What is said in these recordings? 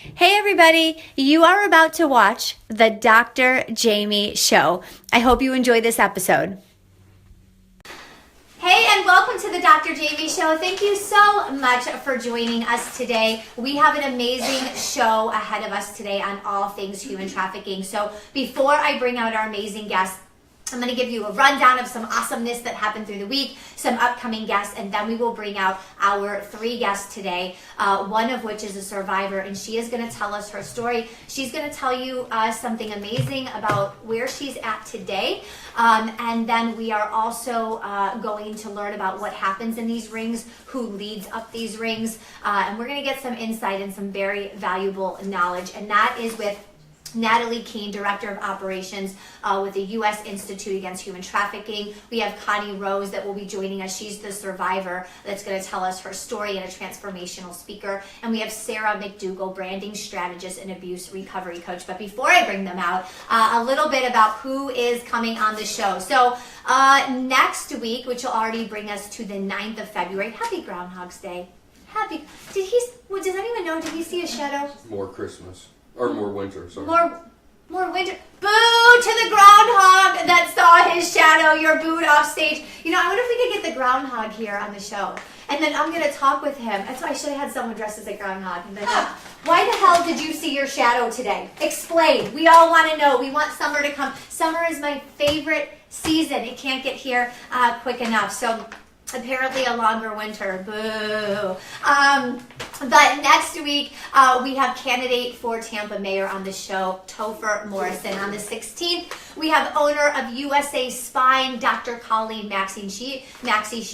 Hey everybody, you are about to watch the Dr. Jaime Show. I hope you enjoy this episode. Hey, and welcome to the Dr. Jaime Show. Thank you so much for joining us today. We have an amazing show ahead of us today on all things human trafficking. So before I bring out our amazing guests, I'm going to give you a rundown of some awesomeness that happened through the week, some upcoming guests, and then we will bring out our three guests today, one of which is a survivor, and she is going to tell us her story. She's going to tell you something amazing about where she's at today, and then we are also going to learn about what happens in these rings, who leads up these rings, and we're going to get some insight and some very valuable knowledge, and that is with Natalie Keene, Director of Operations with the U.S. Institute Against Human Trafficking. We have Connie Rose that will be joining us. She's the survivor that's going to tell us her story and a transformational speaker. And we have Sarah McDougall, Branding Strategist and Abuse Recovery Coach. But before I bring them out, a little bit about who is coming on the show. So next week, which will already bring us to the 9th of February, happy Groundhog's Day. Does anyone know, did he see a shadow? More Christmas. Or more winter, sorry. More winter. Boo to the groundhog that saw his shadow. You're booed off stage. You know, I wonder if we could get the groundhog here on the show. And then I'm going to talk with him. That's why I should have had someone dressed as a groundhog. And then, why the hell did you see your shadow today? Explain. We all want to know. We want summer to come. Summer is my favorite season. It can't get here quick enough. So apparently a longer winter. Boo. But next week, we have candidate for Tampa Mayor on the show, Topher Morrison. On the 16th, we have owner of USA Spine, Dr. Colleen Maxey. She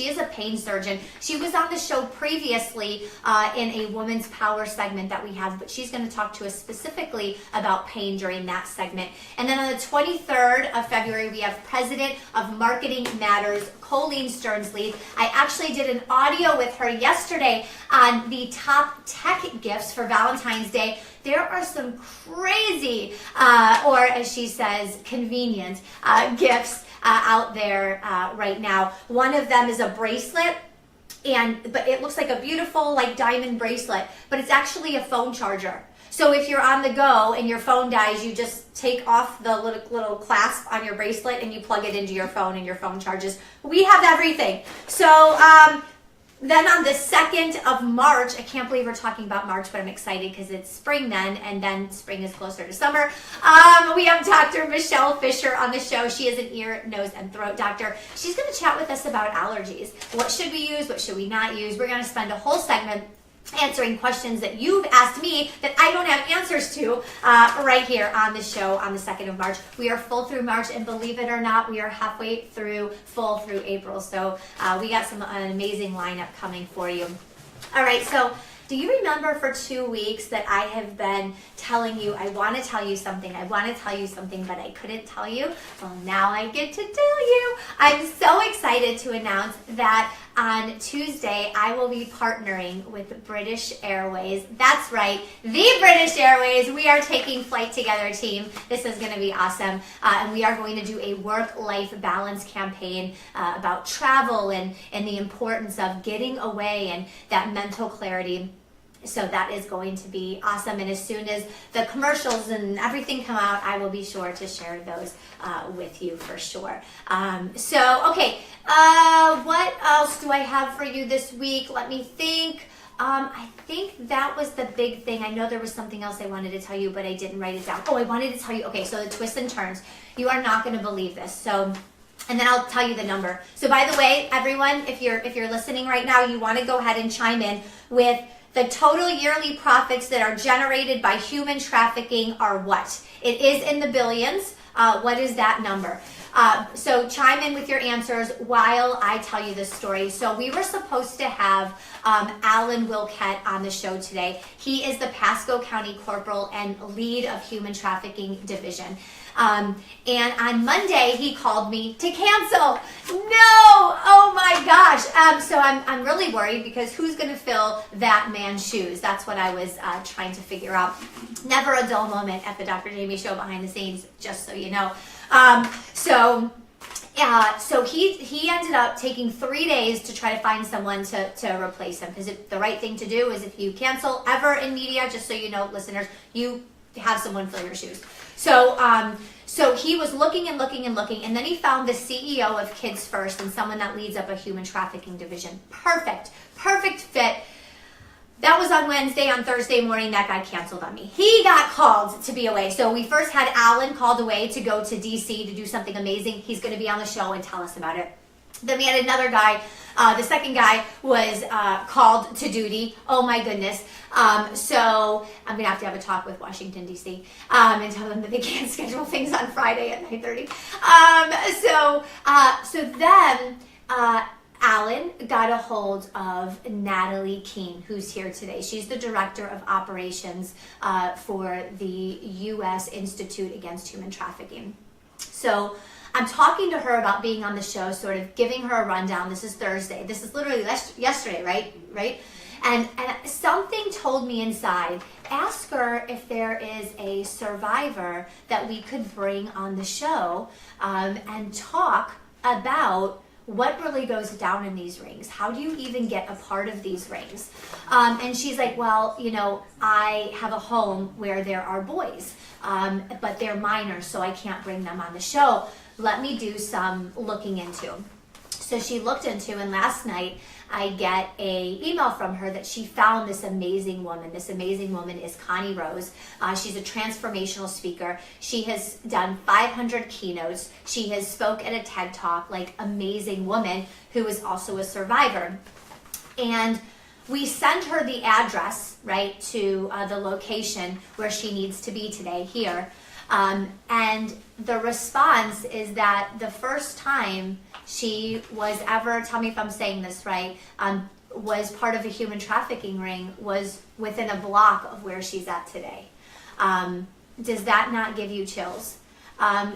is a pain surgeon. She was on the show previously in a Woman's Power segment that we have, but she's going to talk to us specifically about pain during that segment. And then on the 23rd of February, we have President of Marketing Matters, Colleen Stearns-Leith. I actually did an audio with her yesterday on the top tech gifts for Valentine's Day. There are some crazy, or as she says, convenient gifts out there right now. One of them is a bracelet, but it looks like a beautiful like diamond bracelet, but it's actually a phone charger. So if you're on the go and your phone dies, you just take off the little clasp on your bracelet and you plug it into your phone and your phone charges. We have everything. So then on the 2nd of March, I can't believe we're talking about March, but I'm excited because it's spring then, and then spring is closer to summer. We have Dr. Michelle Fisher on the show. She is an ear, nose, and throat doctor. She's going to chat with us about allergies. What should we use? What should we not use? We're going to spend a whole segment answering questions that you've asked me that I don't have answers to right here on the show on the 2nd of March. We are full through March, and believe it or not, we are halfway full through April. So we got an amazing lineup coming for you. All right, so do you remember for 2 weeks that I have been telling you, I want to tell you something, but I couldn't tell you? Well, now I get to tell you. I'm so excited to announce that on Tuesday, I will be partnering with British Airways. That's right, the British Airways. We are taking flight together, team. This is going to be awesome. And we are going to do a work-life balance campaign about travel and the importance of getting away and that mental clarity. So that is going to be awesome. And as soon as the commercials and everything come out, I will be sure to share those with you for sure. Okay, what else do I have for you this week? Let me think. I think that was the big thing. I know there was something else I wanted to tell you, but I didn't write it down. Oh, I wanted to tell you. Okay, so the twists and turns. You are not going to believe this. So, and then I'll tell you the number. So by the way, everyone, if you're listening right now, you want to go ahead and chime in with the total yearly profits that are generated by human trafficking are what? It is in the billions. What is that number? So chime in with your answers while I tell you this story. So we were supposed to have Alan Wilkett on the show today. He is the Pasco County Corporal and lead of Human Trafficking Division. And on Monday, he called me to cancel. No! Oh my gosh. So I'm really worried because who's going to fill that man's shoes? That's what I was trying to figure out. Never a dull moment at the Dr. Jaime Show behind the scenes, just so you know. So So he ended up taking 3 days to try to find someone to replace him, because the right thing to do is, if you cancel ever in media, just so you know, listeners, you have someone fill your shoes. So he was looking and looking and looking, and then he found the CEO of Kids First and someone that leads up a human trafficking division. Perfect fit. That was on Wednesday. On Thursday morning, that guy canceled on me. He got called to be away. So we first had Alan called away to go to DC to do something amazing. He's going to be on the show and tell us about it. Then we had another guy. The second guy was called to duty. Oh my goodness. So I'm going to have a talk with Washington, D.C. And tell them that they can't schedule things on Friday at 9:30. So then Alan got a hold of Natalie Keene, who's here today. She's the director of operations for the U.S. Institute Against Human Trafficking. So I'm talking to her about being on the show, sort of giving her a rundown. This is Thursday. This is literally yesterday, right? And something told me inside, ask her if there is a survivor that we could bring on the show and talk about what really goes down in these rings. How do you even get a part of these rings? And she's like, well, I have a home where there are boys, but they're minors, so I can't bring them on the show. Let me do some looking into. So she looked into, and last night I get a email from her that she found this amazing woman. This amazing woman is Connie Rose. She's a transformational speaker. She has done 500 keynotes. She has spoke at a TED Talk, amazing woman who is also a survivor. And we send her the address, right, to the location where she needs to be today here. And the response is that the first time she was ever, tell me if I'm saying this right, was part of a human trafficking ring was within a block of where she's at today. Does that not give you chills?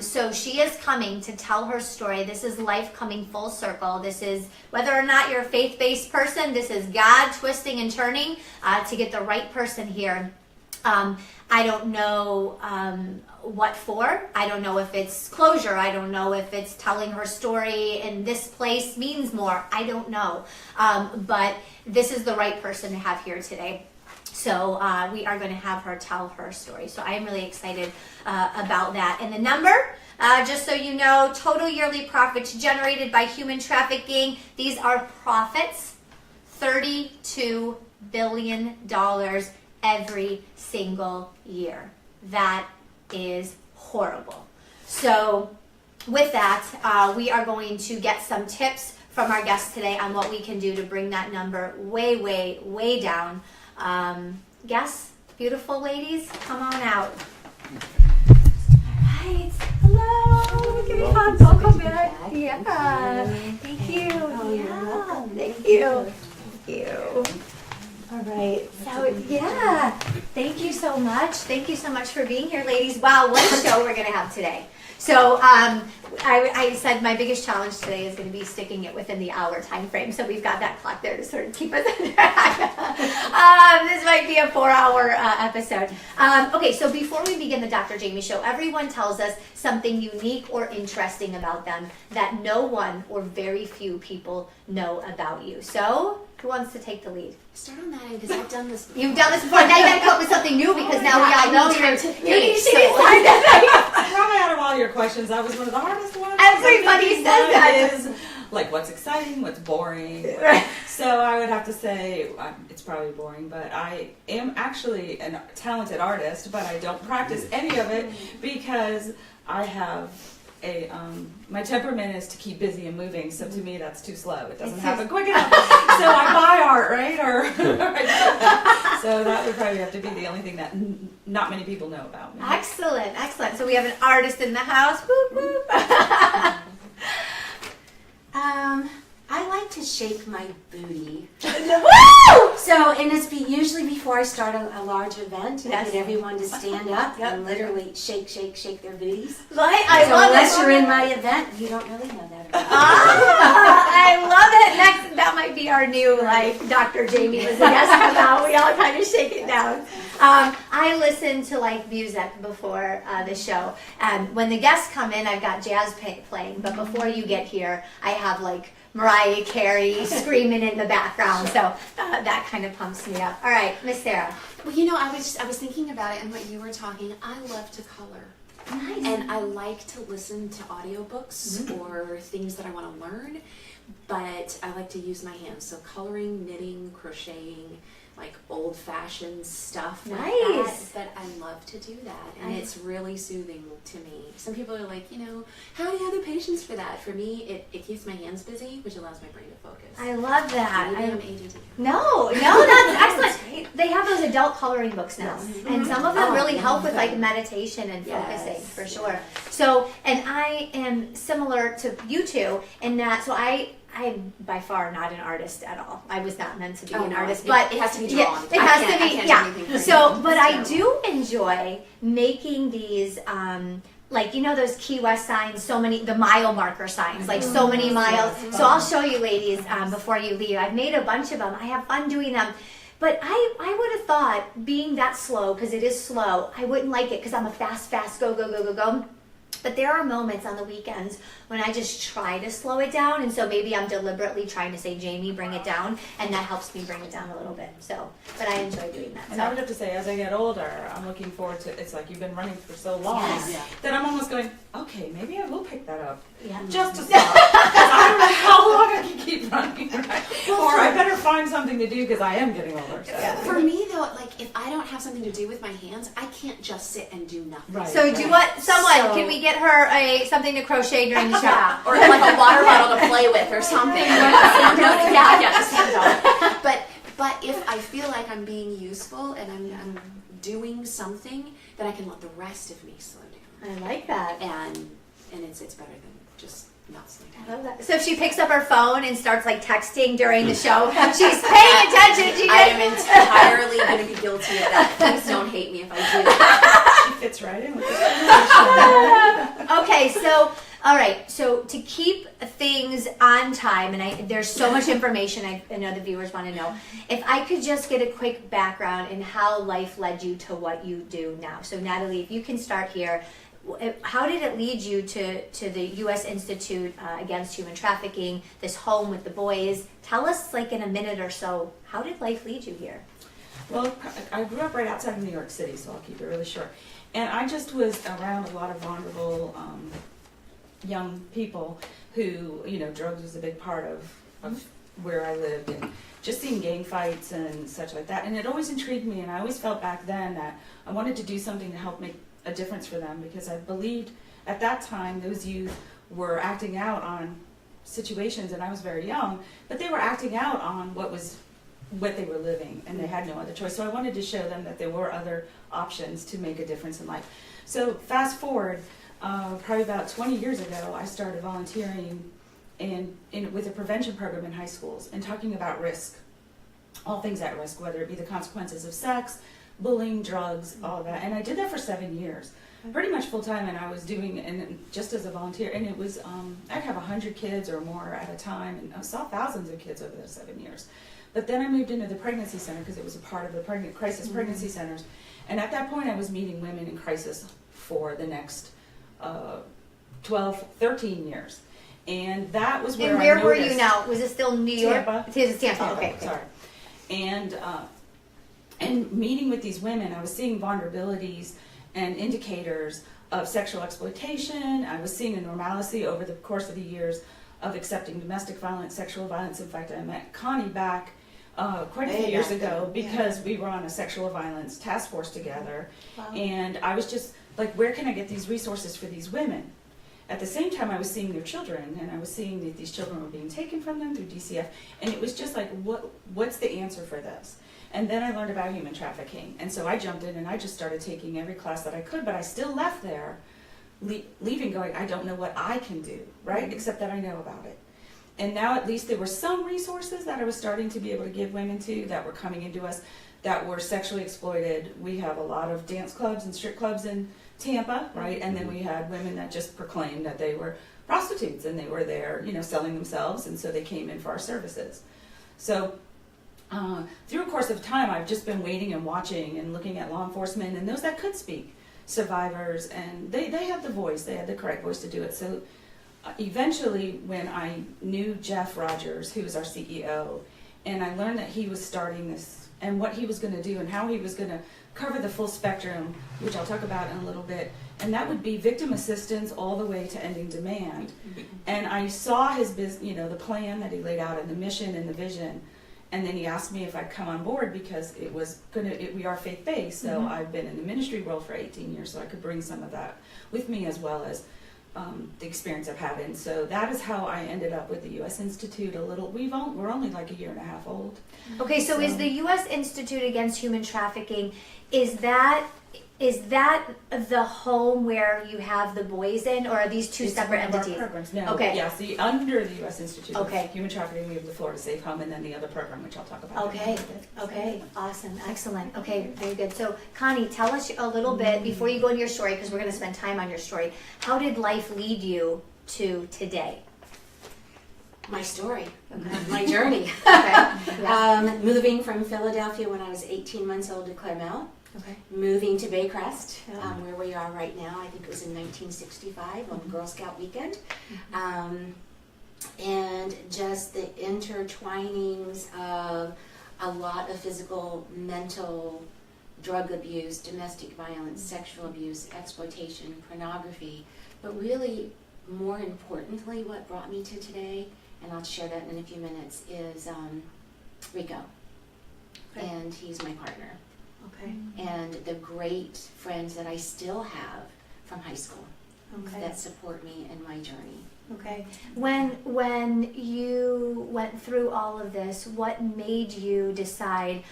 So she is coming to tell her story. This is life coming full circle. This is, whether or not you're a faith-based person, this is God twisting and turning to get the right person here. I don't know what for. I don't know if it's closure. I don't know if it's telling her story in this place means more. I don't know. But this is the right person to have here today. So we are going to have her tell her story. So I am really excited about that. And the number, just so you know, total yearly profits generated by human trafficking. These are profits, $32 billion every single year. That is horrible. So with that, we are going to get some tips from our guests today on what we can do to bring that number way, way, way down. Guests, beautiful ladies, come on out. All right. Hello. Give me a hug. Welcome back. Yeah. Thank you. Oh, you're welcome. Thank you. Thank you. All right. So, yeah. Thank you so much. Thank you so much for being here, ladies. Wow, what a show we're going to have today. So, I said my biggest challenge today is going to be sticking it within the hour time frame. So we've got that clock there to sort of keep us on track. This might be a 4-hour episode. Okay, so before we begin the Dr. Jaime Show, everyone tells us something unique or interesting about them that no one or very few people know about you. So, who wants to take the lead? Start on that end because I've done this before. You've done this before. Now you got to come up with something new because now we all know time you. to You need think, to so- Probably out of all your questions, that was one of the hardest ones. Everybody says that. Is like what's exciting, what's boring. Right. So I would have to say it's probably boring, but I am actually a talented artist, but I don't practice any of it because I have my temperament is to keep busy and moving, so to me that's too slow. It doesn't happen quick enough. So I buy art, right? So that would probably have to be the only thing that not many people know about me. Excellent, excellent. So we have an artist in the house. Whoop, whoop. I like to shake my booty. Woo! So, and it's usually before I start a large event, I Yes. get everyone to stand up Yep. and literally shake their booties. Right? I So love unless it. you're in my event, you don't really know that about me. I love it. Next, that might be our new, Dr. Jamie was a guest come out. We all kind of shake it down. I I listen to like music before the show, and when the guests come in, I've got jazz playing. But before you get here, I have like Mariah Carey screaming in the background, so that kind of pumps me up. All right, Miss Sarah. Well, you know, I was thinking about it and what you were talking. I love to color. Nice. And I like to listen to audiobooks or things that I want to learn, but I like to use my hands. So coloring, knitting, crocheting, like old-fashioned stuff like Nice. that. But I love to do that, and it's really soothing to me. Some people are like, you know, how do you have the patience for that? For me, it keeps my hands busy, which allows my brain to focus. I love that. Maybe I'm ADD. No, that's excellent. They have those adult coloring books now, and some of them Oh, really help with okay. like meditation and focusing Yes. for sure. So, and I am similar to you two in that. So I'm by far not an artist at all. I was not meant to be an artist, but it has to be yeah, drawn. it has to be. I can't do anything So, but I so. do enjoy making these. Like, you know those Key West signs, the mile marker signs, like so many miles. So I'll show you ladies before you leave. I've made a bunch of them. I have fun doing them. But I would have thought being that slow, because it is slow, I wouldn't like it because I'm a fast, go. But there are moments on the weekends when I just try to slow it down, and so maybe I'm deliberately trying to say, Jamie, bring it down, and that helps me bring it down a little bit. So, but I enjoy doing that. And So. I would have to say, as I get older, I'm looking forward to, it's like you've been running for so long, Yes. that I'm almost going, okay, maybe I will pick that up. Yeah. Just to stop. Because I don't know how long I can keep running, right? Or I better find something to do because I am getting older. So. For me though, like if I don't have something to do with my hands, I can't just sit and do nothing. Right. So do what? Can we get her something to crochet during the show? Yeah, or like a water bottle to play with or something. Yeah, just hands on. But if I feel like I'm being useful and I'm doing something, then I can let the rest of me slow down. I like that. And it's better than just not slowing I down. love that. So if she picks up her phone and starts like texting during the show, she's paying attention. I am entirely going to be guilty of that. Please don't hate me if I do. She fits right in with this. Okay, so all right. So to keep things on time, and there's so much information I know the viewers want to know. If I could just get a quick background in how life led you to what you do now. So Natalie, if you can start here. How did it lead you to the U.S. Institute Against Human Trafficking, this home with the boys? Tell us, like in a minute or so, how did life lead you here? Well, I grew up right outside of New York City, so I'll keep it really short. And I just was around a lot of vulnerable young people who, you know, drugs was a big part of where I lived, and just seeing gang fights and such like that. And it always intrigued me, and I always felt back then that I wanted to do something to help make a difference for them, because I believed at that time those youth were acting out on situations, and I was very young, but they were acting out on what they were living, and they had no other choice. So I wanted to show them that there were other options to make a difference in life. So fast forward, probably about 20 years ago, I started volunteering with a prevention program in high schools and talking about risk, all things at risk, whether it be the consequences of sex, bullying, drugs, all of that. And I did that for 7 years, pretty much full time, and I was doing and just as a volunteer. And it was, I'd have 100 kids or more at a time, and I saw thousands of kids over those 7 years. But then I moved into the pregnancy center because it was a part of the crisis pregnancy centers. And at that point, I was meeting women in crisis for the next 12, 13 years. And that was where And where I were noticed, you now? Was it still New York? Tampa. It was Tampa. Okay. Sorry. And meeting with these women, I was seeing vulnerabilities and indicators of sexual exploitation. I was seeing a normalcy over the course of the years of accepting domestic violence, sexual violence. In fact, I met Connie back quite a few years ago because we were on a sexual violence task force together. Wow. And I was just like, where can I get these resources for these women? At the same time, I was seeing their children, and I was seeing that these children were being taken from them through DCF, and it was just like, what's the answer for this? And then I learned about human trafficking, and so I jumped in and I just started taking every class that I could, but I still left there, leaving going, I don't know what I can do, right? Except that I know about it. And now at least there were some resources that I was starting to be able to give women to that were coming into us that were sexually exploited. We have a lot of dance clubs and strip clubs in Tampa, right? And then we had women that just proclaimed that they were prostitutes and they were there, you know, selling themselves, and so they came in for our services. So through a course of time, I've just been waiting and watching and looking at law enforcement and those that could speak, survivors, and they had the voice, they had the correct voice to do it. So eventually, when I knew Jeff Rogers, who was our CEO, and I learned that he was starting this and what he was going to do and how he was going to cover the full spectrum, which I'll talk about in a little bit, and that would be victim assistance all the way to ending demand. And I saw his the plan that he laid out and the mission and the vision. And then he asked me if I'd come on board because we are faith-based, so I've been in the ministry world for 18 years, so I could bring some of that with me as well as the experience I've had. And so that is how I ended up with the U.S. Institute. We're only like a year and a half old. Okay, so is the U.S. Institute Against Human Trafficking, is that the home where you have the boys in, or are these two separate one of our entities? programs. No, Okay. Yeah, under the U.S. Institute Okay. of Human Trafficking, we have the Florida Safe Home, and then the other program, which I'll talk about. Okay, okay, awesome, excellent. Okay, very good. So, Connie, tell us a little bit, before you go into your story, because we're going to spend time on your story, how did life lead you to today? My story, my journey. Okay. Yeah. Moving from Philadelphia when I was 18 months old to Claremont. Okay. Moving to Baycrest, Yeah. where we are right now. I think it was in 1965 on Girl Scout weekend. And just the intertwinings of a lot of physical, mental, drug abuse, domestic violence, sexual abuse, exploitation, pornography. But really, more importantly, what brought me to today, and I'll share that in a few minutes, is Rico. Okay. And he's my partner. Okay. And the great friends that I still have from high school Okay. that support me in my journey. Okay. When you went through all of this, what made you decide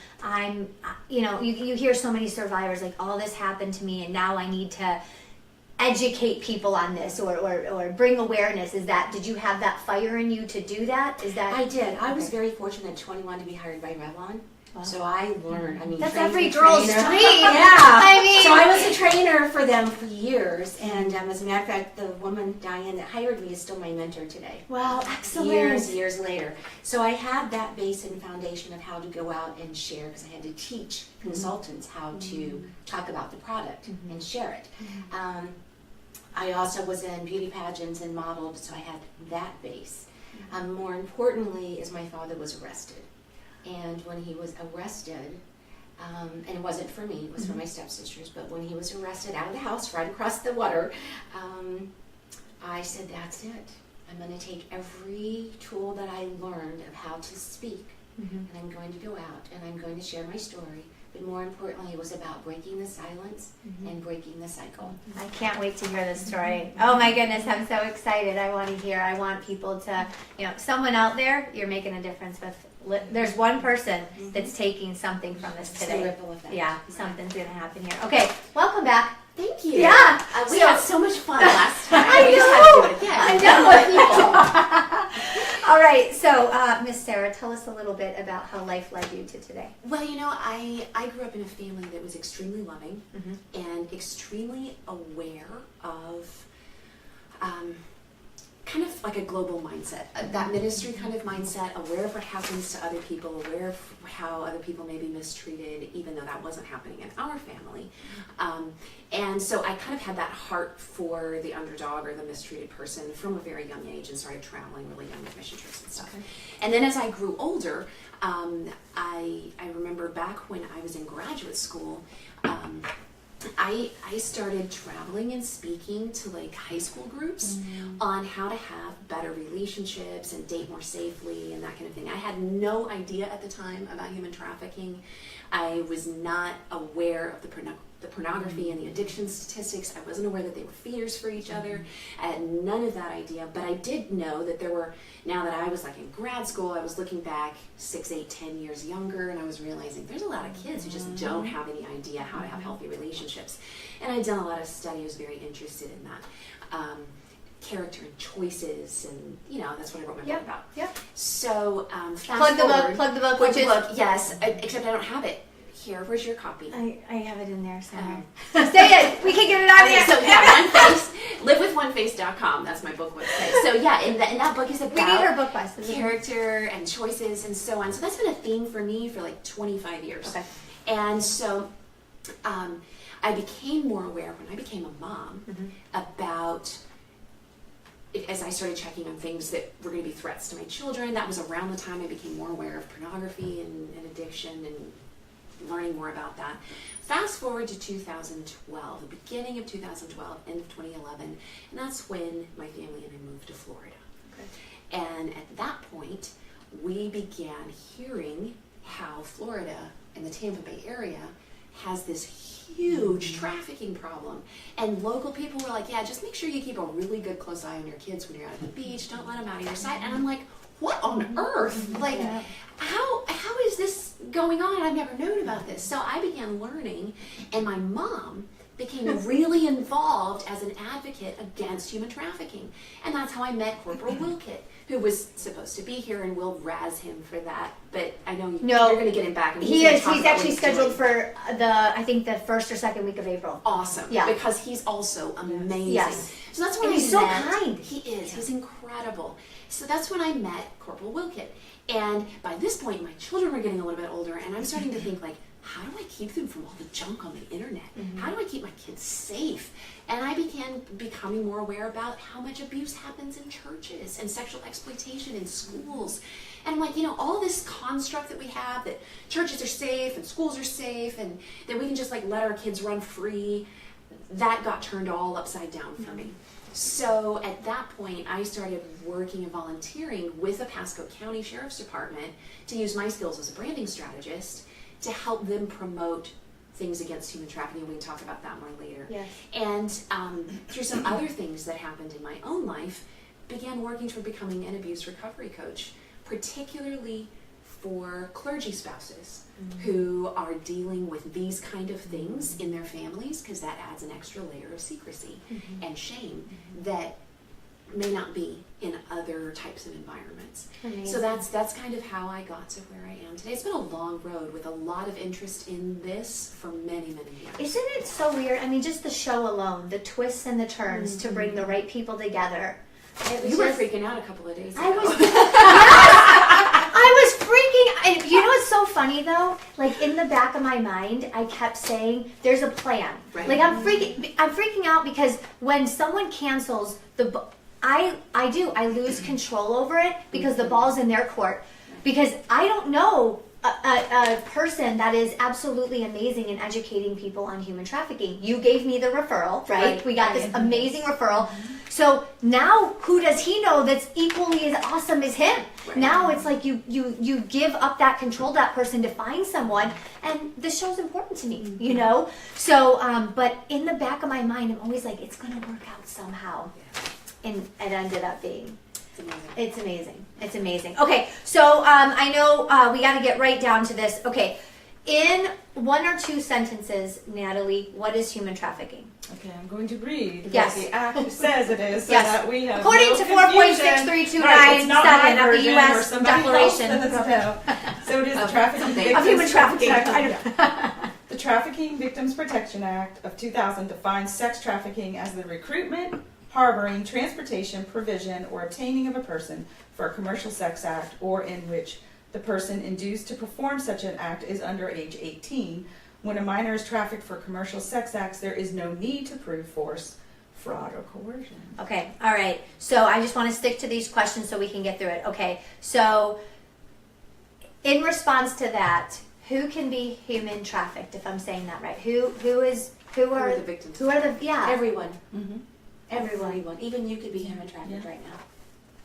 you hear so many survivors like, all this happened to me and now I need to educate people on this or bring awareness? Did you have that fire in you to do that? I did. I was Okay. very fortunate at 21 to be hired by Revlon. Wow. So I learned, That's trained every the girl's trainer. dream. Yeah. I mean, So I was a trainer for them for years. And as a matter of fact, the woman, Diane, that hired me is still my mentor today. wow, excellent. Years later. So I had that base and foundation of how to go out and share, because I had to teach consultants how to talk about the product and share it. I also was in beauty pageants and modeled, so I had that base. More importantly is my father was arrested. And when he was arrested, and it wasn't for me, it was for my stepsisters, but when he was arrested out of the house right across the water, I said, that's it. I'm going to take every tool that I learned of how to speak, and I'm going to go out and I'm going to share my story. But more importantly, it was about breaking the silence and breaking the cycle. I can't wait to hear this story. Oh my goodness, I'm so excited. I want to hear. I want people to, someone out there, you're making a difference with. There's one person that's taking something from this It's the today. ripple effect. Yeah, something's going to happen here. Okay, welcome back. Thank you. Yeah. We had so much fun last time. I We just had to do it again. I know. All right, so Miss Sarah, tell us a little bit about how life led you to today. Well, I grew up in a family that was extremely loving and extremely aware of kind of like a global mindset, that ministry kind of mindset, aware of what happens to other people, aware of how other people may be mistreated, even though that wasn't happening in our family. And so I kind of had that heart for the underdog or the mistreated person from a very young age and started traveling really young with mission trips and stuff. Okay. And then as I grew older, I remember back when I was in graduate school, I started traveling and speaking to like high school groups on how to have better relationships and date more safely and that kind of thing. I had no idea at the time about human trafficking. I was not aware of the pornography and the addiction statistics. I wasn't aware that they were feeders for each other. I had none of that idea, but I did know that there were, now that I was like in grad school, I was looking back 6, 8, 10 years younger, and I was realizing there's a lot of kids who just don't have any idea how to have healthy relationships. And I'd done a lot of study, I was very interested in that. Character and choices, and that's what I wrote my book about. Yep. So Plug the book, which is yes, except I don't have it here. Where's your copy? I have it in there somewhere. Say it. We can get it out of Okay, there. so one face, live with one FunFace.com. That's my book website. So yeah, and that book is about We need her book by some character and choices and so on. So that's been a theme for me for like 25 years. Okay. And so I became more aware when I became a mom about, as I started checking on things that were going to be threats to my children. That was around the time I became more aware of pornography and addiction and learning more about that. Fast forward to 2012, the beginning of 2012, end of 2011, and that's when my family and I moved to Florida. Okay. And at that point, we began hearing how Florida and the Tampa Bay area has this huge trafficking problem. And local people were like, yeah, just make sure you keep a really good close eye on your kids when you're out at the beach. Don't let them out of your sight. And I'm like, what on earth? Like, how is this going on? I've never known about this. So I began learning, and my mom became really involved as an advocate against human trafficking. And that's how I met Corporal Wilkett, who was supposed to be here, and we'll razz him for that. But I know you're going to get him back. And he is. He's actually scheduled for I think the first or second week of April. Awesome. Yeah. Because he's also amazing. Yes. So that's when he's so kind. He is. Yeah. He's incredible. So that's when I met Corporal Wilkett. And by this point, my children were getting a little bit older, and I'm starting to think, like, how do I keep them from all the junk on the internet? How do I keep my kids safe? And I began becoming more aware about how much abuse happens in churches and sexual exploitation in schools. And I'm like, all this construct that we have, that churches are safe and schools are safe and that we can just like let our kids run free, that got turned all upside down for me. So at that point, I started working and volunteering with the Pasco County Sheriff's Department to use my skills as a branding strategist to help them promote things against human trafficking. We can talk about that more later. Yes. And through some other things that happened in my own life, began working toward becoming an abuse recovery coach, particularly for clergy spouses who are dealing with these kind of things in their families, because that adds an extra layer of secrecy and shame that may not be in other types of environments. Amazing. So that's kind of how I got to where I am today. It's been a long road with a lot of interest in this for many, many years. Isn't it so weird? I mean, just the show alone, the twists and the turns to bring the right people together. You were freaking out a couple of days ago. I was. Yes, I was freaking. And you know what's so funny though? Like in the back of my mind, I kept saying, "There's a plan." Right. Like I'm freaking out because when someone cancels I lose control over it because the ball's in their court. Because I don't know a person that is absolutely amazing in educating people on human trafficking. You gave me the referral, right? We got this amazing referral. So now who does he know that's equally as awesome as him? Right. Now it's like you give up that control to that person to find someone, and this show's important to me, So, but in the back of my mind, I'm always like, it's going to work out somehow. And it ended up being. It's amazing. It's amazing. Okay, so I know we got to get right down to this. Okay, in one or two sentences, Natalie, what is human trafficking? Okay, I'm going to read what Yes. the Act says it is, so Yes. that we have According no to confusion. 4.63297 Right, it's not my of the version U.S. or somebody else Declaration that it's so it is the Trafficking of Victims human trafficking. Protection- The Trafficking Victims Protection Act of 2000 defines sex trafficking as the recruitment, harboring, transportation, provision, or obtaining of a person for a commercial sex act, or in which the person induced to perform such an act is under age 18. When a minor is trafficked for commercial sex acts, there is no need to prove force, fraud, or coercion. Okay, all right. So I just want to stick to these questions so we can get through it. Okay, so in response to that, who can be human trafficked, if I'm saying that right? Who are the victims? Who are the Everyone. Mm-hmm. Everyone. Even you could be human trafficked right now.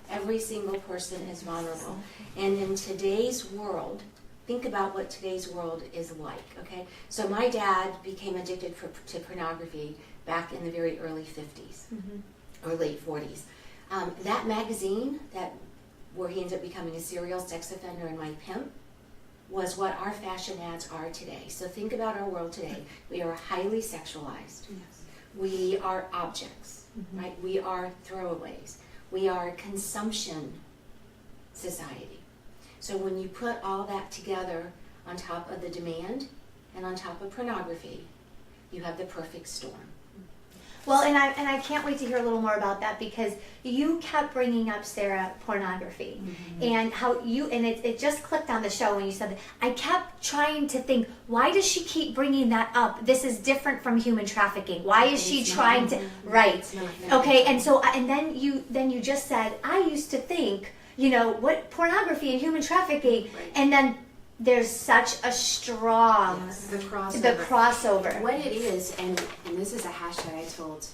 Every single person is vulnerable. And in today's world, think about what today's world is like, okay? So my dad became addicted to pornography back in the very early 50s or late 40s. That magazine where he ended up becoming a serial sex offender and my pimp was what our fashion ads are today. So think about our world today. We are highly sexualized. Yes. We are objects, right? We are throwaways. We are a consumption society. So when you put all that together on top of the demand and on top of pornography, you have the perfect storm. Well, and I can't wait to hear a little more about that, because you kept bringing up, Sarah, pornography, and how you, and it just clicked on the show when you said that. I kept trying to think, why does she keep bringing that up? This is different from human trafficking. Why is she trying to, right? Okay, and so, and then you just said, I used to think, what pornography and human trafficking, and then there's such a strong the crossover. the crossover. What it is, and this is a hashtag I told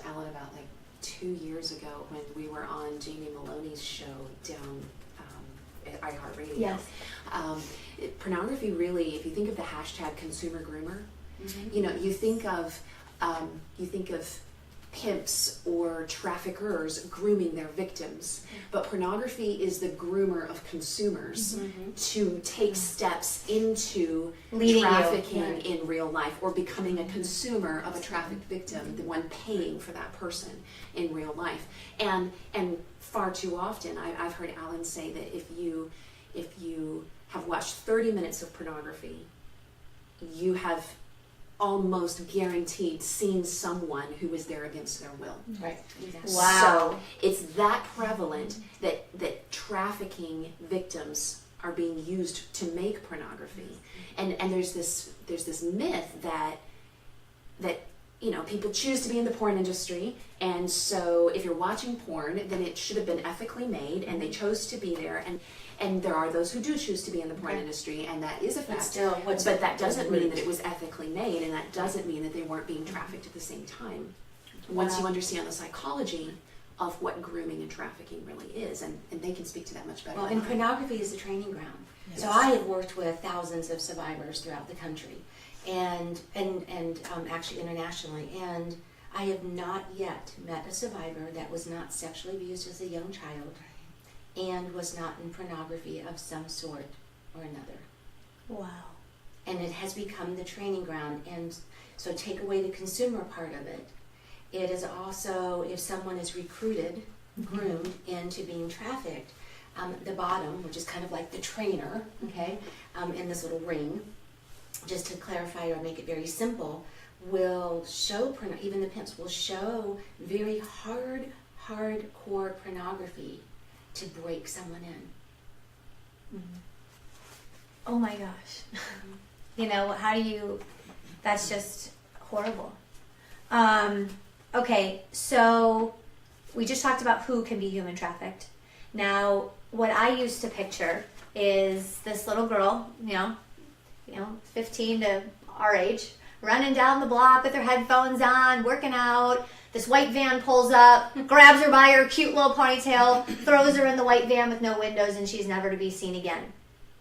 Alan about like 2 years ago when we were on Jaime Maloney's show down at iHeartRadio. Yes. Pornography really, if you think of the hashtag consumer groomer, you think of pimps or traffickers grooming their victims, but pornography is the groomer of consumers to take steps into Leading trafficking in real life, or becoming a consumer of a trafficked victim, the one paying for that person in real life. And far too often, I've heard Alan say that if you have watched 30 minutes of pornography, you have almost guaranteed seen someone who was there against their will. Right. Exactly. Wow. So it's that prevalent that trafficking victims are being used to make pornography. And there's this myth that people choose to be in the porn industry, and so if you're watching porn, then it should have been ethically made, and they chose to be there. And there are those who do choose to be in the porn industry, and that is a fact. But that doesn't mean that it was ethically made, and that doesn't mean that they weren't being trafficked at the same time. Once you understand the psychology of what grooming and trafficking really is, and they can speak to that much better. Well, and pornography is a training ground. Yes. So I have worked with thousands of survivors throughout the country, and actually internationally, and I have not yet met a survivor that was not sexually abused as a young child and was not in pornography of some sort or another. Wow. And it has become the training ground. And so take away the consumer part of it. It is also, if someone is recruited, groomed into being trafficked, the bottom, which is kind of like the trainer, okay, in this little ring, just to clarify or make it very simple, will show, even the pimps will show very hardcore pornography to break someone in. Oh my gosh. How do you, that's just horrible. Okay, so we just talked about who can be human trafficked. Now, what I used to picture is this little girl, 15 to our age, running down the block with her headphones on, working out. This white van pulls up, grabs her by her cute little ponytail, throws her in the white van with no windows, and she's never to be seen again.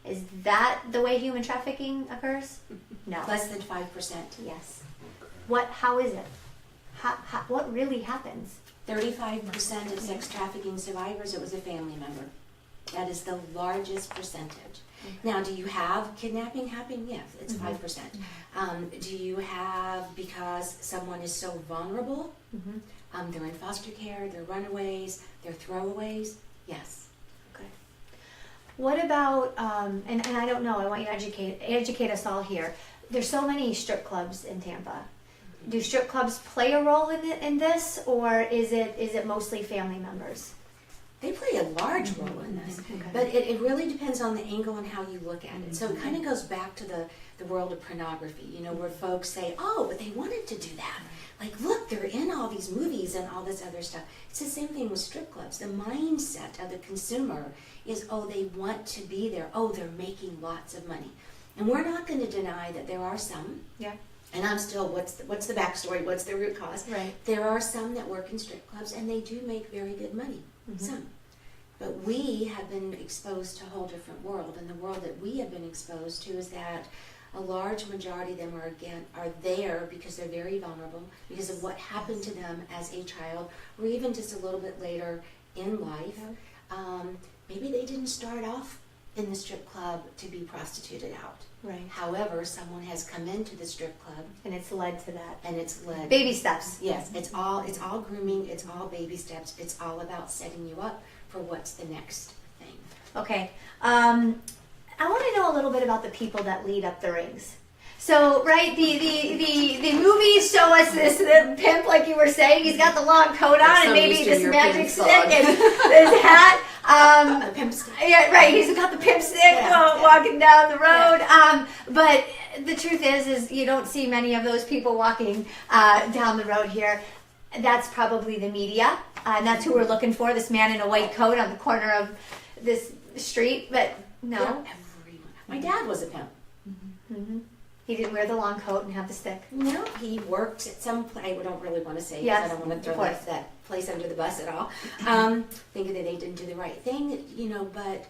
Is that the way human trafficking occurs? No. Less than 5%. Yes. How is it? What really happens? 35% of sex trafficking survivors, it was a family member. That is the largest percentage. Now, do you have kidnapping happen? Yes, it's 5%. Do you have, because someone is so vulnerable, they're in foster care, they're runaways, they're throwaways? Yes. Okay. What about, and I don't know, I want you to educate us all here. There's so many strip clubs in Tampa. Do strip clubs play a role in this, or is it mostly family members? They play a large role in this, but it really depends on the angle and how you look at it. So it kind of goes back to the world of pornography, where folks say, oh, but they wanted to do that. Like, look, they're in all these movies and all this other stuff. It's the same thing with strip clubs. The mindset of the consumer is, oh, they want to be there. Oh, they're making lots of money. And we're not going to deny that there are some. Yeah. And I'm still, what's the backstory? What's the root cause? Right. There are some that work in strip clubs, and they do make very good money. Some. But we have been exposed to a whole different world, and the world that we have been exposed to is that a large majority of them are there because they're very vulnerable, because of what happened to them as a child, or even just a little bit later in life. Maybe they didn't start off in the strip club to be prostituted out. Right. However, someone has come into the strip club, And it's led to that. and it's led. Baby steps. Yes, it's all grooming. It's all baby steps. It's all about setting you up for what's the next thing. Okay. I want to know a little bit about the people that lead up the rings. So, right, the movies show us the pimp, like you were saying. He's got the long coat on and maybe this magic stick and this hat. The pimp stick. Yeah, right. He's got the pimp stick walking down the road. But the truth is you don't see many of those people walking down the road here. That's probably the media, and that's who we're looking for. This man in a white coat on the corner of this street. But no, Everyone. My dad was a pimp. mm-hmm. He didn't wear the long coat and have the stick. No, he worked at some place. I don't really want to say because Yes, I don't want to of throw course. that place under the bus at all. Thinking that they didn't do the right thing, but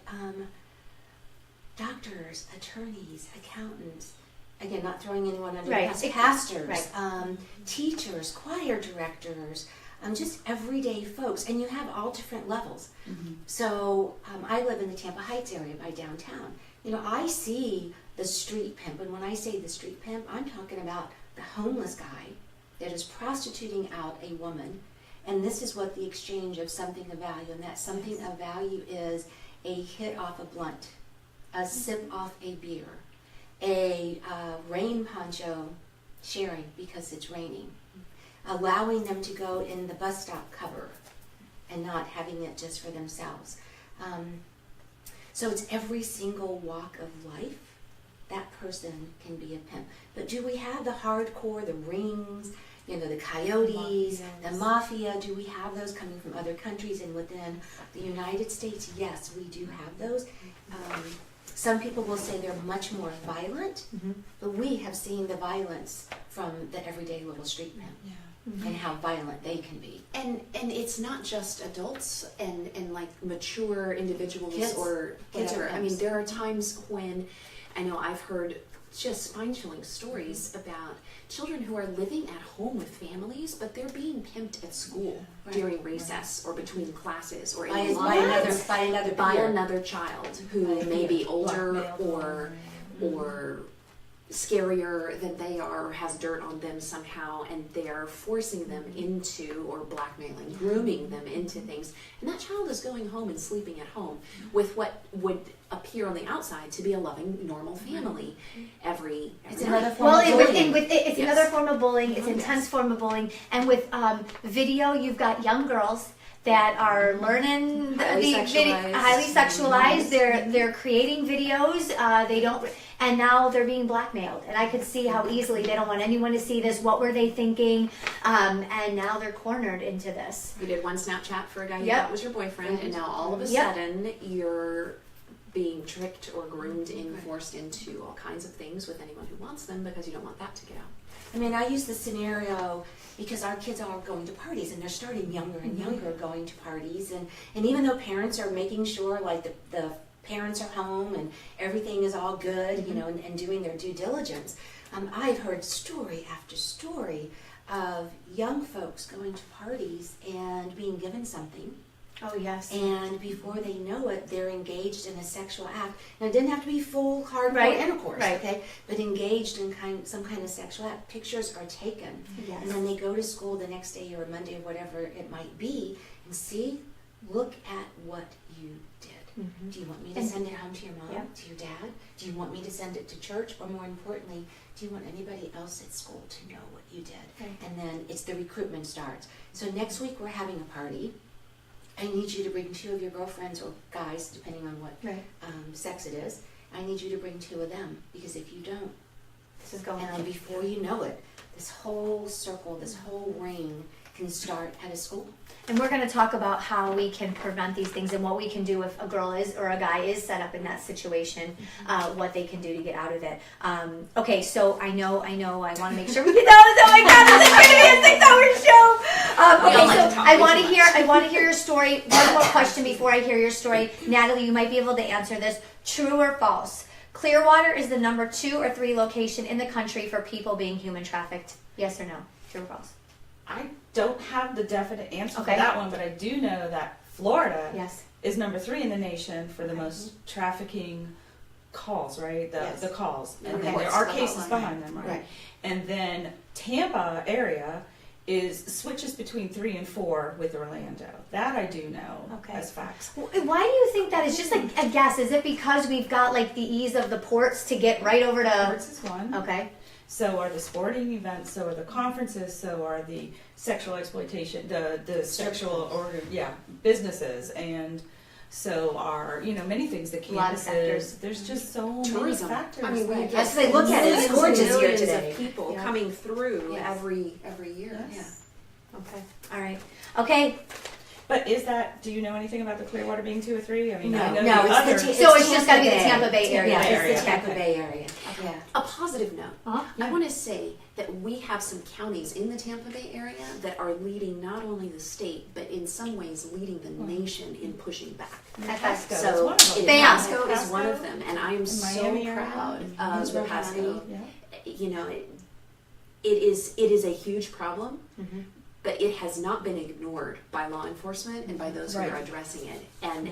doctors, attorneys, accountants, again, not throwing anyone under Right. the bus, pastors, Right. teachers, choir directors, just everyday folks. And you have all different levels. Mm-hmm. So I live in the Tampa Heights area by downtown. I see the street pimp, and when I say the street pimp, I'm talking about the homeless guy that is prostituting out a woman, and this is what the exchange of something of value, and that something of value is a hit off a blunt, a sip off a beer, a rain poncho sharing because it's raining, allowing them to go in the bus stop cover and not having it just for themselves. So it's every single walk of life. That person can be a pimp. But do we have the hardcore, the rings, the coyotes, the mafia? Do we have those coming from other countries and within the United States? Yes, we do have those. Some people will say they're much more violent, but we have seen the violence from the everyday little street pimp. Yeah. And how violent they can be. And it's not just adults and like mature individuals Kids. or Kids whatever. are I mean, pimps. there are times when I know I've heard just spine-chilling stories about children who are living at home with families, but they're being pimped at school during recess or between classes or By in another peer. another child who may be older or scarier than they are, has dirt on them somehow, and they're forcing them into, or blackmailing, grooming them into things. And that child is going home and sleeping at home with what would appear on the outside to be a loving, normal family every It's night. another form Well, of bullying. it's Yes. another form of bullying. It's intense form of bullying. And with video, you've got young girls that are learning Highly sexualized. highly sexualized. They're creating videos. They don't, and now they're being blackmailed. And I could see how easily they don't want anyone to see this. What were they thinking? And now they're cornered into this. You did one Snapchat for a guy you Yep. thought was your boyfriend, and now all of a Yep. sudden you're being tricked or groomed and forced into all kinds of things with anyone who wants them because you don't want that to get out. I mean, I use the scenario because our kids are going to parties and they're starting younger and younger going to parties. And even though parents are making sure like the parents are home and everything is all good, and doing their due diligence, I've heard story after story of young folks going to parties and being given something. Oh yes. And before they know it, they're engaged in a sexual act. Now, it didn't have to be full, hardcore Right, intercourse, right. okay? But engaged in some kind of sexual act. Pictures are taken. Yes. And then they go to school the next day or Monday or whatever it might be and see, look at what you did. Mhm. Do you want me to And- send it home to your mom, Yeah. to your dad? Do you want me to send it to church? Or more importantly, do you want anybody else at school to know what you did? Right. And then it's the recruitment starts. So next week we're having a party. I need you to bring 2 of your girlfriends or guys, depending on what Right. sex it is. I need you to bring 2 of them because if you don't, This is going and then on. before you know it, this whole circle, this whole ring can start at a school. And we're going to talk about how we can prevent these things and what we can do if a girl is or a guy is set up in that situation, what they can do to get out of it. Okay, so I know, I want to make sure we get out of it. Oh my God, this is going to be a 6-hour show. We Okay, all like so to talk I way want too to much. hear your story. One more question before I hear your story. Natalie, you might be able to answer this. True or false? Clearwater is the number 2 or 3 location in the country for people being human trafficked. Yes or no? True or false? I don't have the definite answer Okay. for that one, but I do know that Florida Yes. is number 3 in the nation for the most trafficking calls, right? Yes. The calls. And Okay. then there are Reports, the cases hotline. behind them, right? And then Tampa area switches between 3 and 4 with Orlando. That I do know Okay. as facts. Why do you think that is? Just like a guess. Is it because we've got like the ease of the ports to get right over to? Ports is one. Okay. so are the sporting events, so are the conferences, so are the sexual exploitation, the sexual or businesses, and so are many things. The A lot of factors. campuses. There's just so Tourism. many factors. I mean, we Right. get As they look at it, it's millions and gorgeous here millions today. of people Yeah. coming through Yes. every year. Yes. Okay. All right. Okay. But is that? Do you know anything about the Clearwater being 2 or 3? I mean, No. I know No, the it's other. the So it's just got to be the Tampa Bay. Tampa Bay area. Yeah, area. it's the Tampa Okay. Bay area. Yeah. A positive note. Uh-huh. I want to say that we have some counties in the Tampa Bay area that are leading not only the state, but in some ways leading the nation in pushing back. Pasco is So one of them. Bam. Pasco is one of them, and I am so Miami area. proud That's of where Pasco. Yeah. You know, it is a huge problem, Mm-hmm. but it has not been ignored by law enforcement and by those who Right. are addressing it. And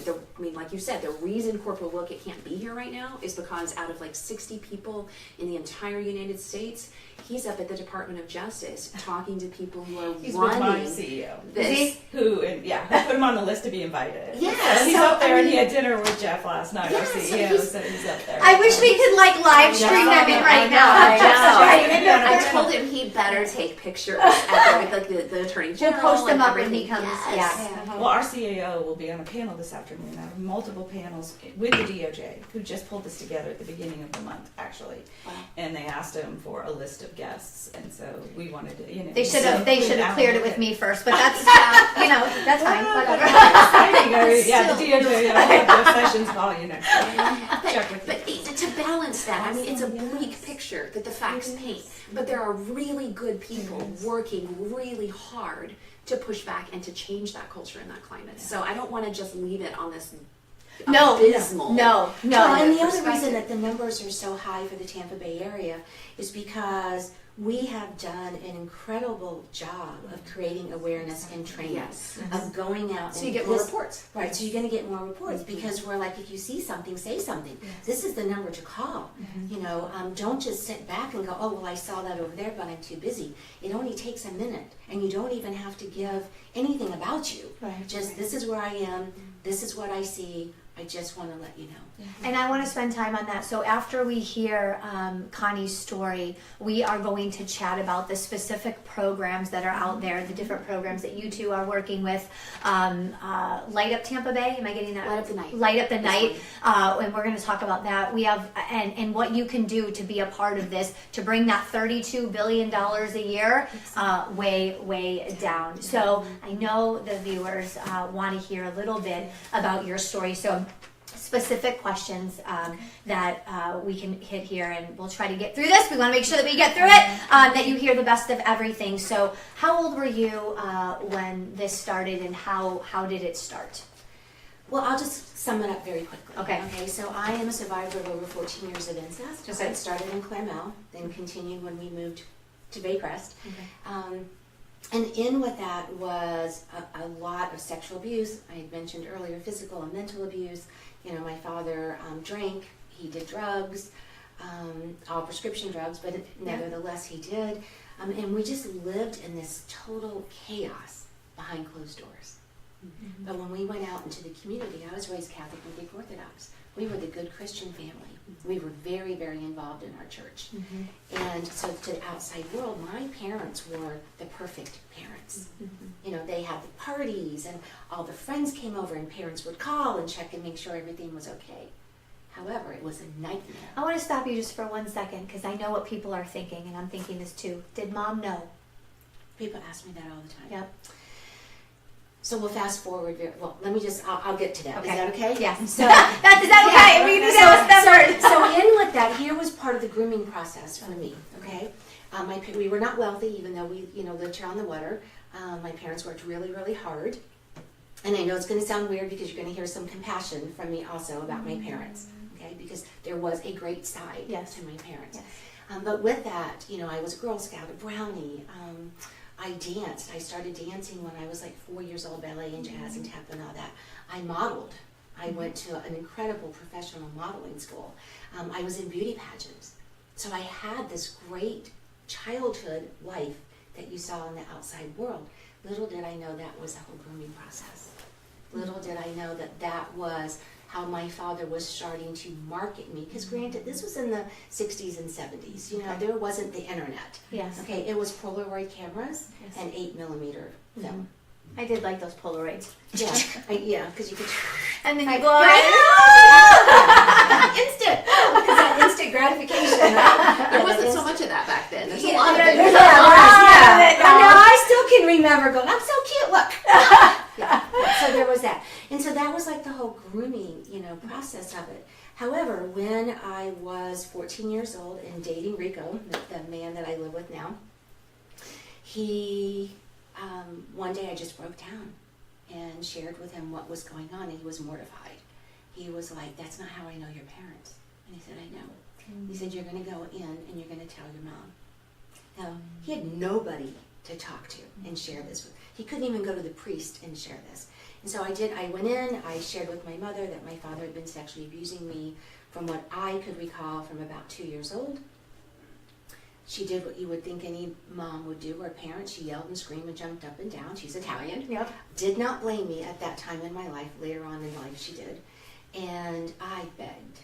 No. like you said, the reason Corporal Wilkett can't be here right now is because out of like 60 people in the entire United States, he's up at the Department of Justice talking to people who are He's with my running CEO. this. Is he? Who put him on the list to be invited. Yes, So he's so, up there I and he mean- had dinner with Jeff last night, our Yeah, so CEO, he's- so he's up there. I wish we could like live stream them in right now. I Just know. right in there. I told him he better take pictures at like the Attorney We'll General. post them and up when he everything. comes. Yes. Yeah. Well, our CAO will be on a panel this afternoon. I have multiple panels with the DOJ, who just pulled this together at the beginning of the month, actually. Wow. And they asked him for a list of guests, and so we wanted to, They should have cleared it with me first, but that's that's fine. Whatever. Yeah, the DOJ, Jeff Sessions call you next time. Check with But to balance that, I mean, it's a bleak picture that the facts paint, but there are really good people working really hard to push back and to change that culture and that climate. So I don't want to just leave it on this abysmal. No. Well, and the other perspective. reason that the numbers are so high for the Tampa Bay area is because we have done an incredible job of creating awareness and training, Yes. of going out. So and you get more this- reports. Right, so you're going to get more reports because we're like, if you see something, say something. This is the number to call. Don't just sit back and go, oh, well, I saw that over there, but I'm too busy. It only takes a minute, and you don't even have to give anything about you. Right. Just, this is where I am, this is what I see, I just want to let you know. And I want to spend time on that. So after we hear Connie's story, we are going to chat about the specific programs that are out there, the different programs that you two are working with. Light Up Tampa Bay, am I getting that? Light Up the Night. Light Up the This Night, and we're going to talk about that. We have and what you can do to be a part of this to bring that $32 billion a year way down. So I know the viewers want to hear a little bit about your story. So specific questions that we can hit here, and we'll try to get through this. We want to make sure that we get through it, that you hear the best of everything. So how old were you when this started, and how did it start? Well, I'll just sum it up very quickly. Okay. So I am a survivor of over 14 years of incest. So Okay. it started in Claremont, then continued when we moved to Baycrest. And in with that was a lot of sexual abuse. I had mentioned earlier physical and mental abuse. My father drank, he did drugs, all prescription drugs, but nevertheless he did. And we just lived in this total chaos behind closed doors. But when we went out into the community, I was raised Catholic and Greek Orthodox. We were the good Christian family. We were very, very involved in our church. And so to the outside world, my parents were the perfect parents. They had the parties and all the friends came over and parents would call and check and make sure everything was okay. However, it was a nightmare. I want to stop you just for 1 second, because I know what people are thinking, and I'm thinking this too. Did Mom know? People ask me that all the time. Yep. So we'll fast forward. Let me just, I'll get to that. Okay. Is that okay? Yes. So, Is that okay? We need to know so in with that, here was part of the grooming process for me. Okay, we were not wealthy, even though we lived here on the water. My parents worked really, really hard, and I know it's going to sound weird because you're going to hear some compassion from me also about my parents. Okay, because there was a great side to my parents. Yes. But with that, I was a Girl Scout, a Brownie. I danced. I started dancing when I was like 4 years old, ballet and jazz and tap and all that. I modeled. I went to an incredible professional modeling school. I was in beauty pageants. So I had this great childhood life that you saw in the outside world. Little did I know that was a whole grooming process. Little did I know that was how my father was starting to market me. Because granted, this was in the 60s and 70s. You know, there wasn't the internet. Yes. Okay, it was Polaroid cameras Yes. and 8mm film. I did like those Polaroids. Yeah, because you could. And then you I- blow it. Instant! Because that instant gratification, right? There wasn't so much of that back then. There's a Yeah, lot of there's it. a lot of it. Yeah. I know, I still can remember going, I'm so cute, look. Yeah. So there was that. And so that was like the whole grooming, process of it. However, when I was 14 years old and dating Rico, the man that I live with now, he, one day I just broke down and shared with him what was going on, and he was mortified. He was like, that's not how I know your parents. And he said, I know. He said, you're going to go in and you're going to tell your mom. Now, he had nobody to talk to and share this with. He couldn't even go to the priest and share this. And so I did. I went in, I shared with my mother that my father had been sexually abusing me from what I could recall from about 2 years old. She did what you would think any mom would do or a parent. She yelled and screamed and jumped up and down. She's Italian. Yep. Did not blame me at that time in my life. Later on in life she did. And I begged.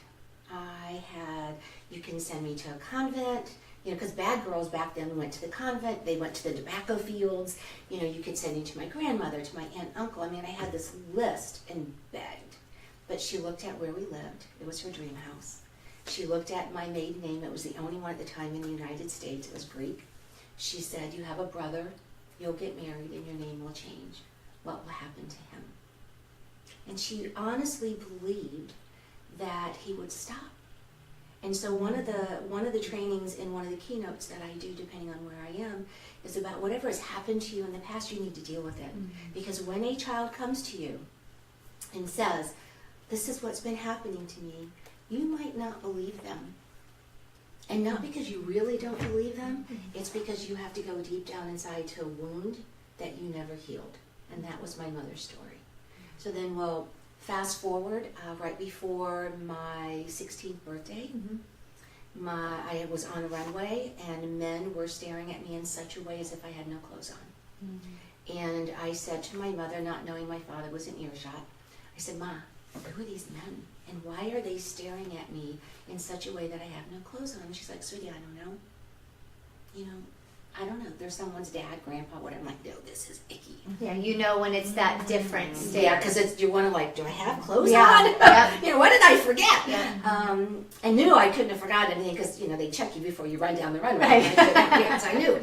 You can send me to a convent, because bad girls back then went to the convent, they went to the tobacco fields, you could send me to my grandmother, to my aunt, uncle. I mean, I had this list and begged. But she looked at where we lived. It was her dream house. She looked at my maiden name. It was the only one at the time in the United States. It was Greek. She said, you have a brother, you'll get married and your name will change. What will happen to him? And she honestly believed that he would stop. And so one of the trainings in one of the keynotes that I do, depending on where I am, is about whatever has happened to you in the past, you need to deal with it. Because when a child comes to you and says, this is what's been happening to me, you might not believe them. And not because you really don't believe them, it's because you have to go deep down inside to a wound that you never healed. And that was my mother's story. So then, fast forward, right before my 16th birthday, I was on a runway and men were staring at me in such a way as if I had no clothes on. And I said to my mother, not knowing my father was in earshot, I said, Ma, who are these men? And why are they staring at me in such a way that I have no clothes on? And she's like, sweetie, I don't know. I don't know. They're someone's dad, grandpa, whatever. I'm like, no, this is icky. Yeah, when it's that different state. Yeah, because you want to do I have clothes Yeah. on? Yep. What did I forget? Yeah. I knew I couldn't have forgotten anything because, they check you before you run down the runway. Right. Yes, I knew.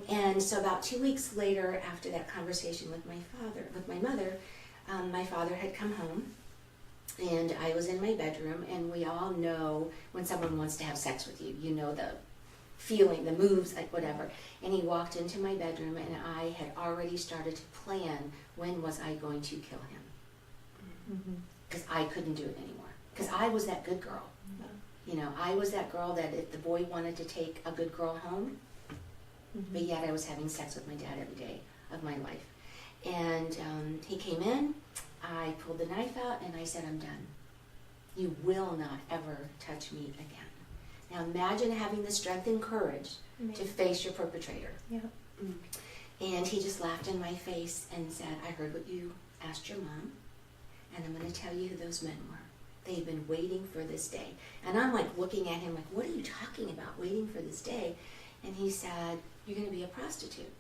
And so about 2 weeks later, after that conversation with my mother, my father had come home. And I was in my bedroom, and we all know when someone wants to have sex with you, the feeling, the moves, like whatever. And he walked into my bedroom, and I had already started to plan when was I going to kill him. Because I couldn't do it anymore. Because I was that good girl. I was that girl that if the boy wanted to take a good girl home, but yet I was having sex with my dad every day of my life. And he came in, I pulled the knife out, and I said, I'm done. You will not ever touch me again. Now imagine having the strength and courage to face your perpetrator. Yeah. And he just laughed in my face and said, I heard what you asked your mom, and I'm going to tell you who those men were. They've been waiting for this day. And I'm looking at him what are you talking about, waiting for this day? And he said, you're going to be a prostitute.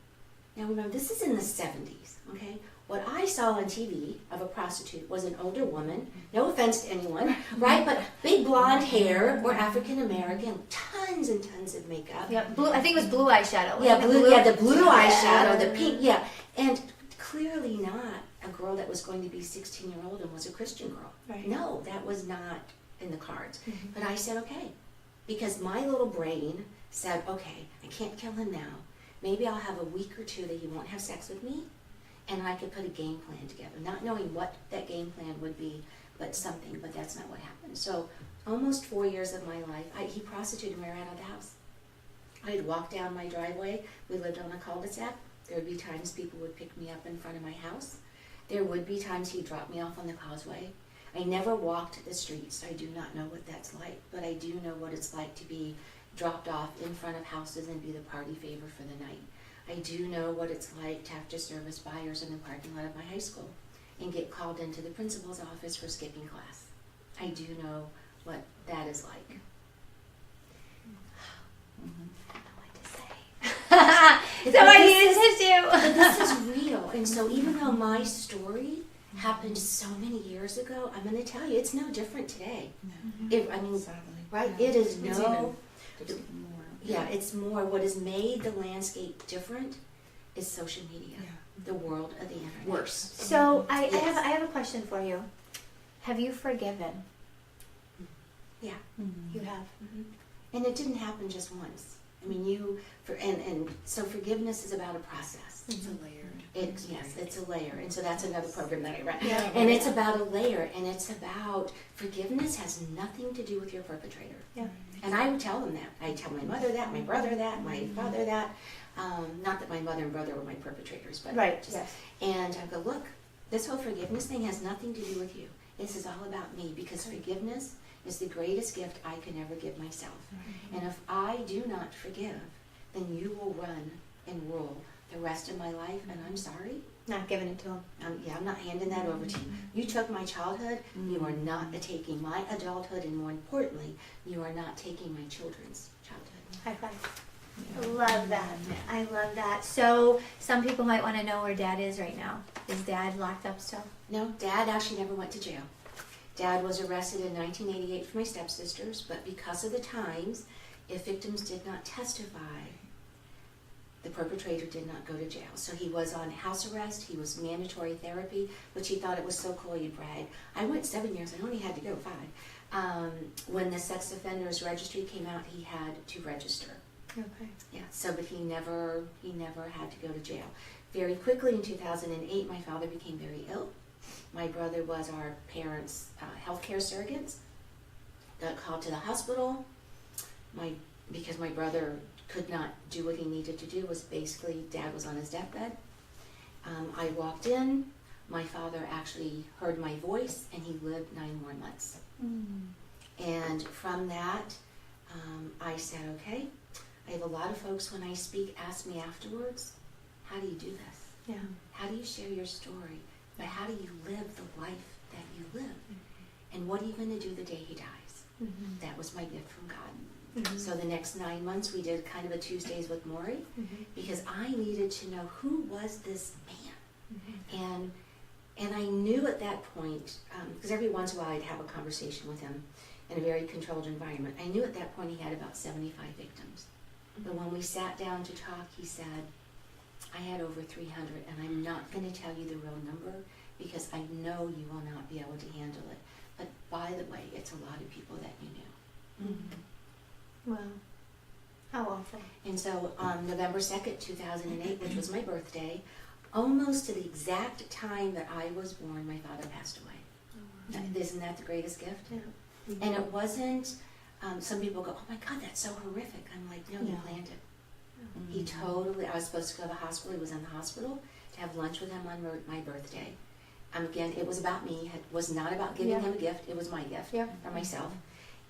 Now remember, this is in the 70s, okay? What I saw on TV of a prostitute was an older woman, no offense to anyone, right? But big blonde hair, or African American, tons and tons of makeup. Yeah, blue. I think it was blue eyeshadow. Yeah, Wasn't it blue. Yeah, the blue eyeshadow, the pink. Yeah, and clearly not a girl that was going to be 16-year-old and was a Christian girl. Right. No, that was not in the cards. But I said okay, because my little brain said, okay, I can't kill him now. Maybe I'll have a week or two that he won't have sex with me, and I could put a game plan together, not knowing what that game plan would be, but something. But that's not what happened. So almost 4 years of my life, he prostituted me right out of the house. I'd walk down my driveway. We lived on a cul-de-sac. There would be times people would pick me up in front of my house. There would be times he'd drop me off on the causeway. I never walked the streets. I do not know what that's like, but I do know what it's like to be dropped off in front of houses and be the party favor for the night. I do know what it's like to have to service buyers in the parking lot of my high school. and get called into the principal's office for skipping class. I do know what that is like. I don't know what to say. So I need a tissue. But this is real. And so even though my story happened so many years ago, I'm going to tell you, it's no different today. I mean, Sadly. right? Yeah. It is There's no... even more. Yeah, it's more. What has made the landscape different is social media, the world of the internet. Worse. So I Yes. have a question for you. Have you forgiven? Yeah. You have. And it didn't happen just once. I mean, and so forgiveness is about a process. It's a layered. It's a layer, and so that's another program that I run. Yeah. And it's about a layer, and it's about forgiveness has nothing to do with your perpetrator. Yeah. And I would tell them that. I tell my mother that, my brother that, my father that. Not that my mother and brother were my perpetrators, but Right. just, Yes. and I go, look, this whole forgiveness thing has nothing to do with you. This is all about me, because forgiveness is the greatest gift I can ever give myself. And if I do not forgive, then you will run and rule the rest of my life, and I'm sorry. Not giving it to him. I'm not handing that over to you. You took my childhood, you are not taking my adulthood, and more importantly, you are not taking my children's childhood. High five. Love that. I love that. So some people might want to know where Dad is right now. Is Dad locked up still? No, Dad actually never went to jail. Dad was arrested in 1988 for my stepsisters, but because of the times, if victims did not testify, the perpetrator did not go to jail. So he was on house arrest, he was mandatory therapy, which he thought it was so cool, he'd brag. I went 7 years, I only had to go 5. When the sex offenders registry came out, he had to register. Okay. Yeah, so but he never had to go to jail. Very quickly in 2008, my father became very ill. My brother was our parents' healthcare surrogates. Got called to the hospital. Because my brother could not do what he needed to do, was basically Dad was on his deathbed. I walked in. My father actually heard my voice, and he lived 9 more months. And from that, I said, okay. I have a lot of folks when I speak ask me afterwards, how do you do this? Yeah. How do you share your story? But how do you live the life that you live? And what are you going to do the day he dies? That was my gift from God. So the next 9 months we did kind of a Tuesdays with Maury, because I needed to know who was this man. And I knew at that point, because every once in a while I'd have a conversation with him in a very controlled environment. I knew at that point he had about 75 victims. But when we sat down to talk, he said, I had over 300, and I'm not going to tell you the real number because I know you will not be able to handle it. But by the way, it's a lot of people that you knew. Wow. How awful. And so on November 2nd, 2008, which was my birthday, almost to the exact time that I was born, my father passed away. Isn't that the greatest gift? Yeah. And it wasn't, some people go, oh my God, that's so horrific. I'm like, no, you planned it. He totally, I was supposed to go to the hospital. He was in the hospital to have lunch with him on my birthday. Again, it was about me. It was not about giving him a gift. It was my gift for myself.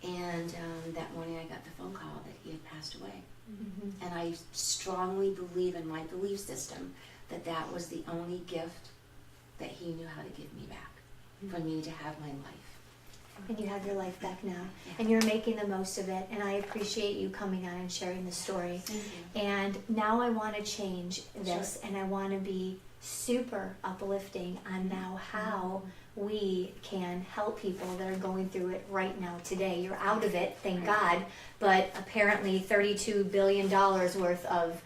And that morning I got the phone call that he had passed away. And I strongly believe in my belief system that that was the only gift that he knew how to give me back, for me to have my life. And you have your life back now. And you're making the most of it. And I appreciate you coming on and sharing the story. Thank you. And now I want to change this, and I want to be super uplifting on now how we can help people that are going through it right now today. You're out of it, thank God, but apparently $32 billion worth of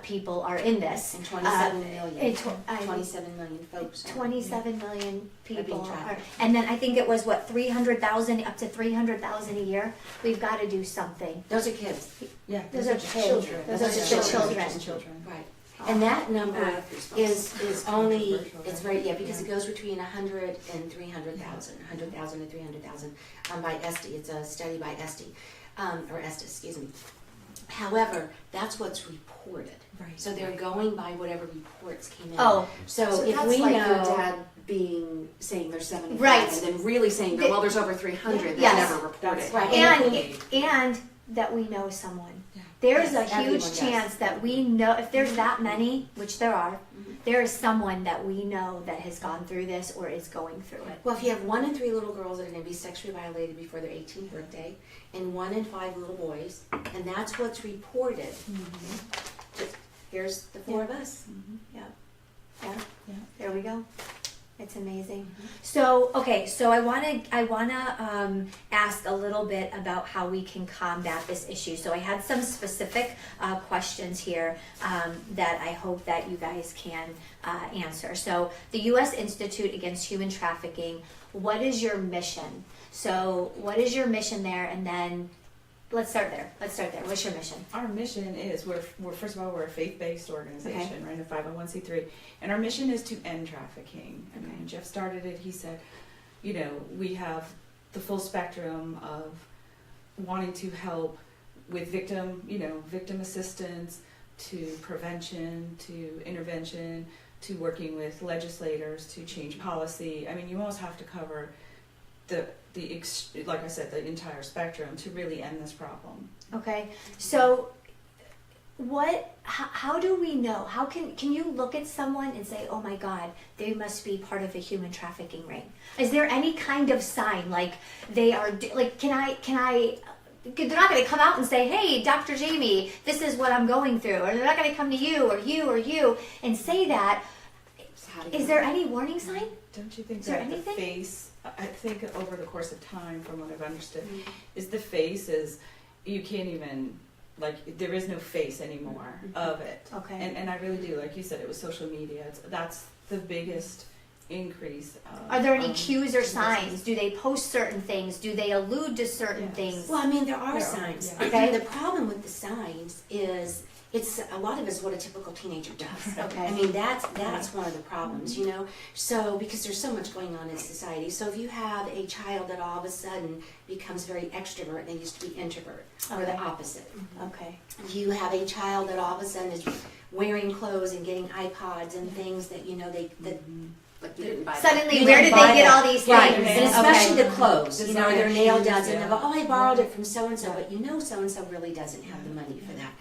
people are in this. And 27 million. 27 million folks. 27 million people being are, trafficked. and then I think it was 300,000, up to 300,000 a year. We've got to do something. Those are kids. Yeah, Those are children. Those are just the children. Right. And that number is only, it's very, because it goes between 100 and 300,000, 100,000 and 300,000 by Esty. It's a study by Esty, or Estes, excuse me. However, that's what's reported. Right. So they're going by whatever reports came in. Oh. So if that's we like know... your dad saying there's 75, Right. and then really saying that, well, there's over 300 that's Yes. never reported. Right. And that we know someone there's Yes, a everyone huge does. chance that we know, if there's that many, which there are, Mm-hmm. there is someone that we know that has gone through this or is going through it. Well, if you have 1 in 3 little girls that are going to be sexually violated before their 18th birthday, and 1 in 5 little boys, and that's what's reported. Just, here's the 4 of us. Yeah. Yeah. There we go. It's amazing. So, okay, so I wanna ask a little bit about how we can combat this issue. So I had some specific questions here that I hope that you guys can answer. So the U.S. Institute Against Human Trafficking, what is your mission? So what is your mission there? And then let's start there. What's your mission? Our mission is we're first of all, we're a faith-based organization, right? A 501c3, and our mission is to end trafficking. And when Jeff started it, he said, you know, we have the full spectrum of wanting to help with victim assistance, to prevention, to intervention, to working with legislators to change policy. I mean, you almost have to cover like I said, the entire spectrum to really end this problem. Okay, so how do we know? How can you look at someone and say, oh my God, they must be part of a human trafficking ring? Is there any kind of sign, like they are, like, they're not going to come out and say, hey, Dr. Jaime, this is what I'm going through. Or they're not going to come to you or you and say that. Is there any warning sign? Don't you think Is there that the anything? face, I think over the course of time, from what I've understood, is the face is, you can't even, like, there is no face anymore of it. Okay. And I really do, like you said, it was social media. That's the biggest increase. Are there any cues or signs? Do they post certain things? Do they allude to certain Yes. things? Well, I mean, there are There are, signs. yeah. Okay. The problem with the signs is it's a lot of it is what a typical teenager does. Okay. I mean, that's one of the problems, you know. So because there's so much going on in society. So if you have a child that all of a sudden becomes very extrovert and they used to be introvert, or the Okay. opposite. Okay. You have a child that all of a sudden is wearing clothes and getting iPods and things that But you didn't buy that. Suddenly, You where didn't did they buy get that. all these Right, things? and especially Okay. the clothes. You know, their Designer nail shoes, does, and yeah. they go, "Oh, I borrowed it from so and so," but you know, so and so really doesn't have the money for that.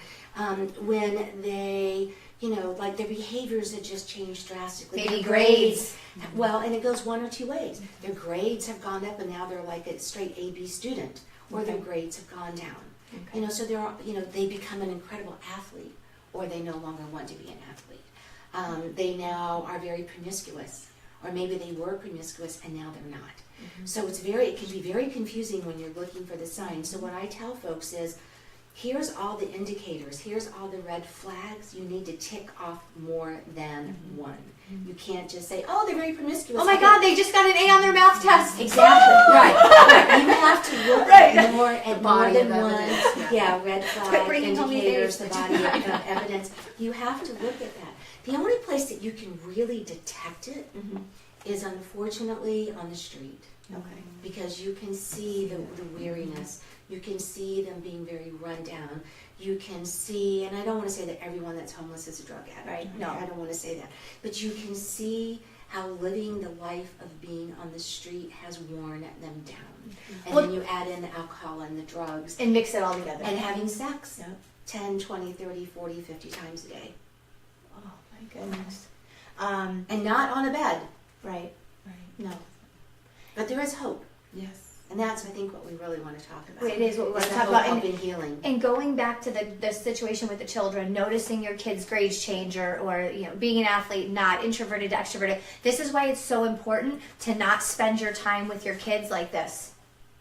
When they, you know, like their behaviors have just changed drastically. Maybe Their grades. Well, and it goes one or two ways. Their grades have gone up, and now they're like a straight A/B student, or their grades have gone down. Okay. You know, so they become an incredible athlete, or they no longer want to be an athlete. They now are very promiscuous, or maybe they were promiscuous and now they're not. So it can be very confusing when you're looking for the signs. So what I tell folks is, here's all the indicators, here's all the red flags. You need to tick off more than one. You can't just say, oh, they're very promiscuous. Oh my God, they just got an A on their math test. Exactly. Right. You have to look at more at more body than of one. evidence, Yeah, red Quit flag bringing home these indicators, the eggs. body of evidence. You have to look at that. The only place that you can really detect it is unfortunately on the street. Okay. Because you can see the weariness. You can see them being very run down. You can see, and I don't want to say that everyone that's homeless is a drug addict. Right, No, no. I don't want to say that. But you can see how living the life of being on the street has worn them down. And Well- then you add in the alcohol and the drugs And mix it all together. and having sex Yep. 10, 20, 30, 40, 50 times a day. Oh my goodness. And not on a bed. Right. Right. No. But there is hope. Yes. And that's, I think, what we really want to talk about. It is what we want Is to the talk hope, about. hope and healing. And going back to the situation with the children, noticing your kid's grades change or you know, being an athlete, not introverted to extroverted. This is why it's so important to not spend your time with your kids like this.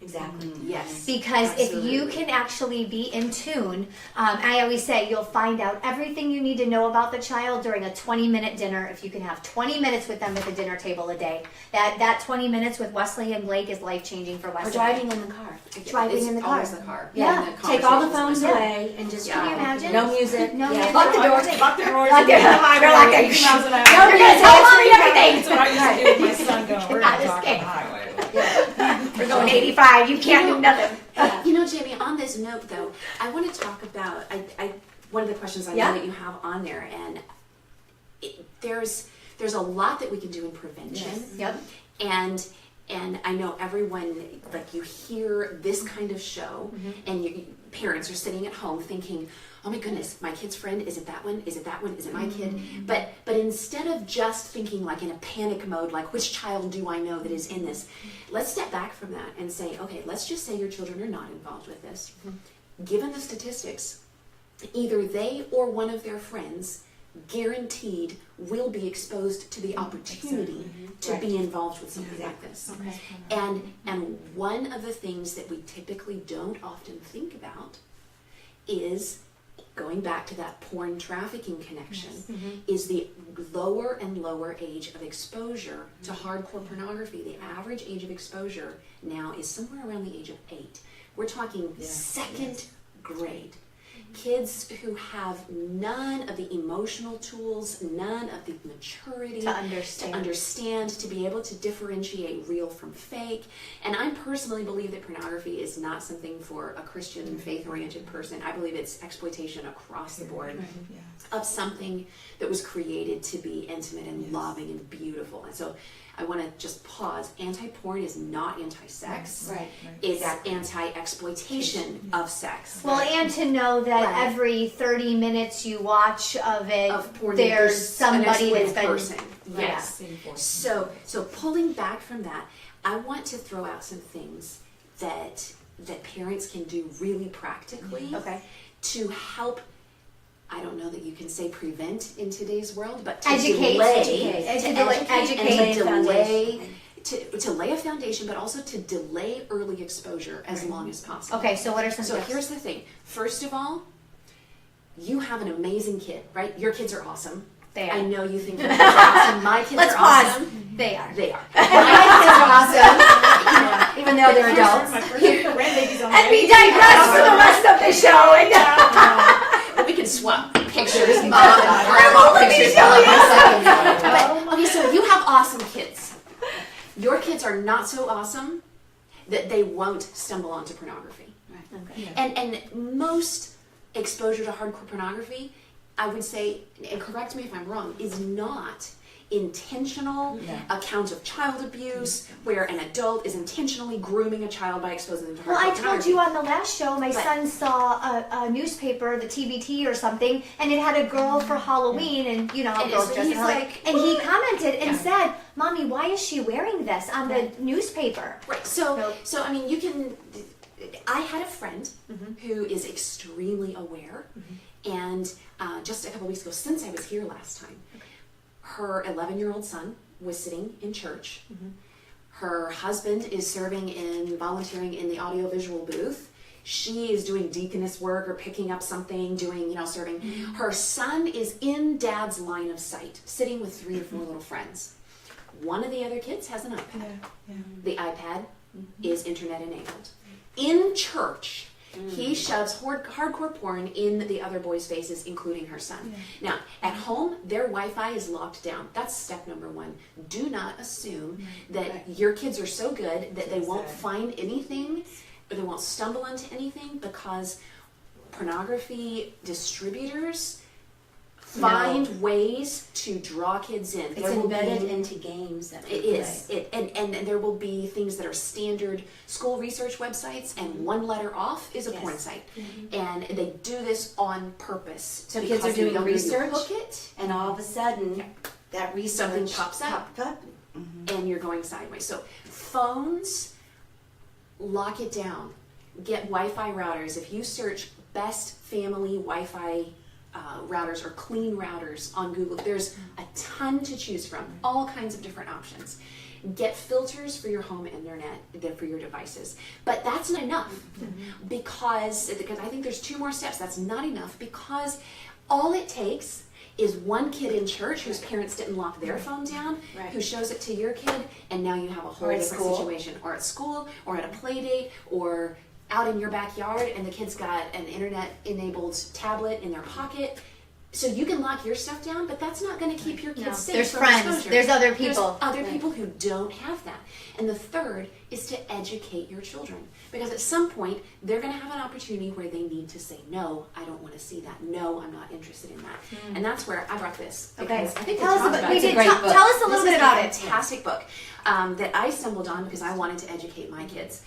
Exactly. Yes. Because if you Absolutely. can actually be in tune, I always say you'll find out everything you need to know about the child during a 20-minute dinner. If you can have 20 minutes with them at the dinner table a day, that 20 minutes with Wesley and Blake is life-changing for Or Wesley. driving in the car. Driving It's in the car. always the car. Yeah. And the Take all the conversations phones with my away and just Can you imagine? No music. No Yeah. music. Lock the doors. Lock the doors. Lock the Get doors. on the highway, They're like, 80 miles an hour. You're gonna tell mommy everything. That's what I used to do with my son going, we're Not going to this talk on game. the highway. We're going 85. You can't do nothing. You know, Jamie, on this note, though, I want to talk about one of the questions I Yeah. know that you have on there, and there's a lot that we can do in prevention. Yep. And And I know everyone, like you hear this kind of show, and parents are sitting at home thinking, oh my goodness, my kid's friend, is it that one? Is it that one? Is it my kid? But instead of just thinking like in a panic mode, like which child do I know that is in this? Let's step back from that and say, okay, let's just say your children are not involved with this. Given the statistics, either they or one of their friends guaranteed will be exposed to the opportunity to be involved with something like this. And one of the things that we typically don't often think about is, going back to that porn trafficking connection, is the lower and lower age of exposure to hardcore pornography. The average age of exposure now is somewhere around the age of 8. We're talking second grade. Kids who have none of the emotional tools, none of the maturity To understand, to be able to differentiate real from fake. And I personally believe that pornography is not something for a Christian, faith-oriented person. I believe it's exploitation across the board of something that was created to be intimate and loving and beautiful. And so I want to just pause. Anti-porn is not anti-sex. It's anti-exploitation of sex. Well, and to know that every 30 minutes you watch of it, porn, there's somebody an that's been person. Yes. So pulling back from that, I want to throw out some things that parents can do really practically to help. I don't know that you can say prevent in today's world, but to educate, to lay a foundation, but also to delay early exposure as long as possible. Okay, so what are some So tips? here's the thing. First of all, you have an amazing kid, right? Your kids are awesome. They are. I know you think your kids are awesome. My kids Let's are pause. awesome. They are. They are. My kids are awesome. Even though they're adults. And we digress for the rest of the show. But we can swap pictures, mom and grandma pictures. Okay, so you have awesome kids. Your kids are not so awesome that they won't stumble onto pornography. And most exposure to hardcore pornography, I would say, and correct me if I'm wrong, is not intentional account of child abuse where an adult is intentionally grooming a child by exposing them to hardcore Well, I pornography. told you on the last show, my son saw a newspaper, the TBT or something, and it had a girl for Halloween, and you know, And girls so dressed he's in Halloween. like, And he commented and said, "Mommy, why is she wearing this on the newspaper?" Right. So I mean, you can. I had a friend who is extremely aware, and just a couple weeks ago, since I was here last time, her 11-year-old son was sitting in church. Her husband is volunteering in the audiovisual booth. She is doing deaconess work or picking up something, doing, serving. Her son is in dad's line of sight, sitting with 3 or 4 little friends. One of the other kids has an iPad. The iPad is internet enabled. In church, he shoves hardcore porn in the other boys' faces, including her son. Now, at home, their Wi-Fi is locked down. That's step number 1. Do not assume that your kids are so good that they won't find anything or they won't stumble into anything, because pornography distributors find ways to draw kids in. It's embedded into games that it is. And there will be things that are standard school research websites, and one letter off is a porn site. And they do this on purpose. So kids are because the doing younger you research, hook it, and all of a sudden, that research something pops up, and you're going sideways. So phones, lock it down. Get Wi-Fi routers. If you search best family Wi-Fi routers or clean routers on Google, there's a ton to choose from, all kinds of different options. Get filters for your home internet, for your devices. But that's not enough, because I think there's 2 more steps. That's not enough, because all it takes is one kid in church whose parents didn't lock their phone down, who shows it to your kid, and now you have a whole different situation. Or at school, or at a play date, or out in your backyard, and the kid's got an internet-enabled tablet in their pocket. So you can lock your stuff down, but that's not going to keep your kids safe. There's from friends. exposure. There's other people. There's other people who don't have that. And the third is to educate your children. Because at some point, they're going to have an opportunity where they need to say, no, I don't want to see that. No, I'm not interested in that. And that's where I brought this. Okay. Because I think Tell us talked about it. we It's a did. great book. Tell us a little This bit is about a it. fantastic book that I stumbled on because I wanted to educate my kids.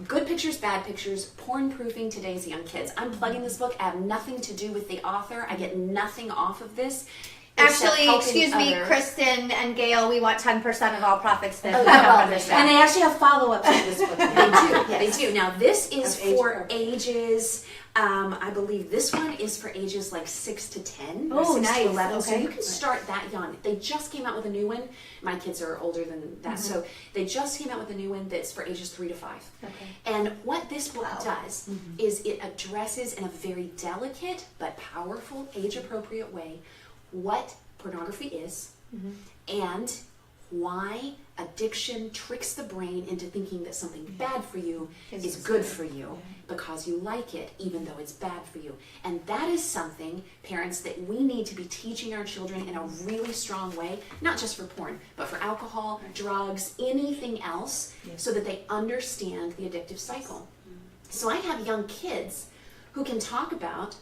Good pictures, bad pictures, porn proofing today's young kids. I'm plugging this book. I have nothing to do with the author. I get nothing off of this. except Actually, helping excuse me, others. Kristen and Gail, we want 10% of all profits that Oh, come well, from this show. And they actually have follow-ups to this book. They do. Yes. They do. Now, this is Of age for group. ages. I believe this one is for ages like 6 to 10. or Oh, 6 nice. to 11. So Okay. you can start that young. They just came out with a new one. My kids are older than that, so they just came out with a new one that's for ages 3 to 5. Okay. And what this book Wow. does is it addresses in a very delicate but powerful, age-appropriate way what pornography is and why addiction tricks the brain into thinking that something bad for you is good for you because you like it even though it's bad for you. And that is something, parents, that we need to be teaching our children in a really strong way, not just for porn, but for alcohol, drugs, anything else, so that they understand the addictive cycle. So I have young kids who can talk about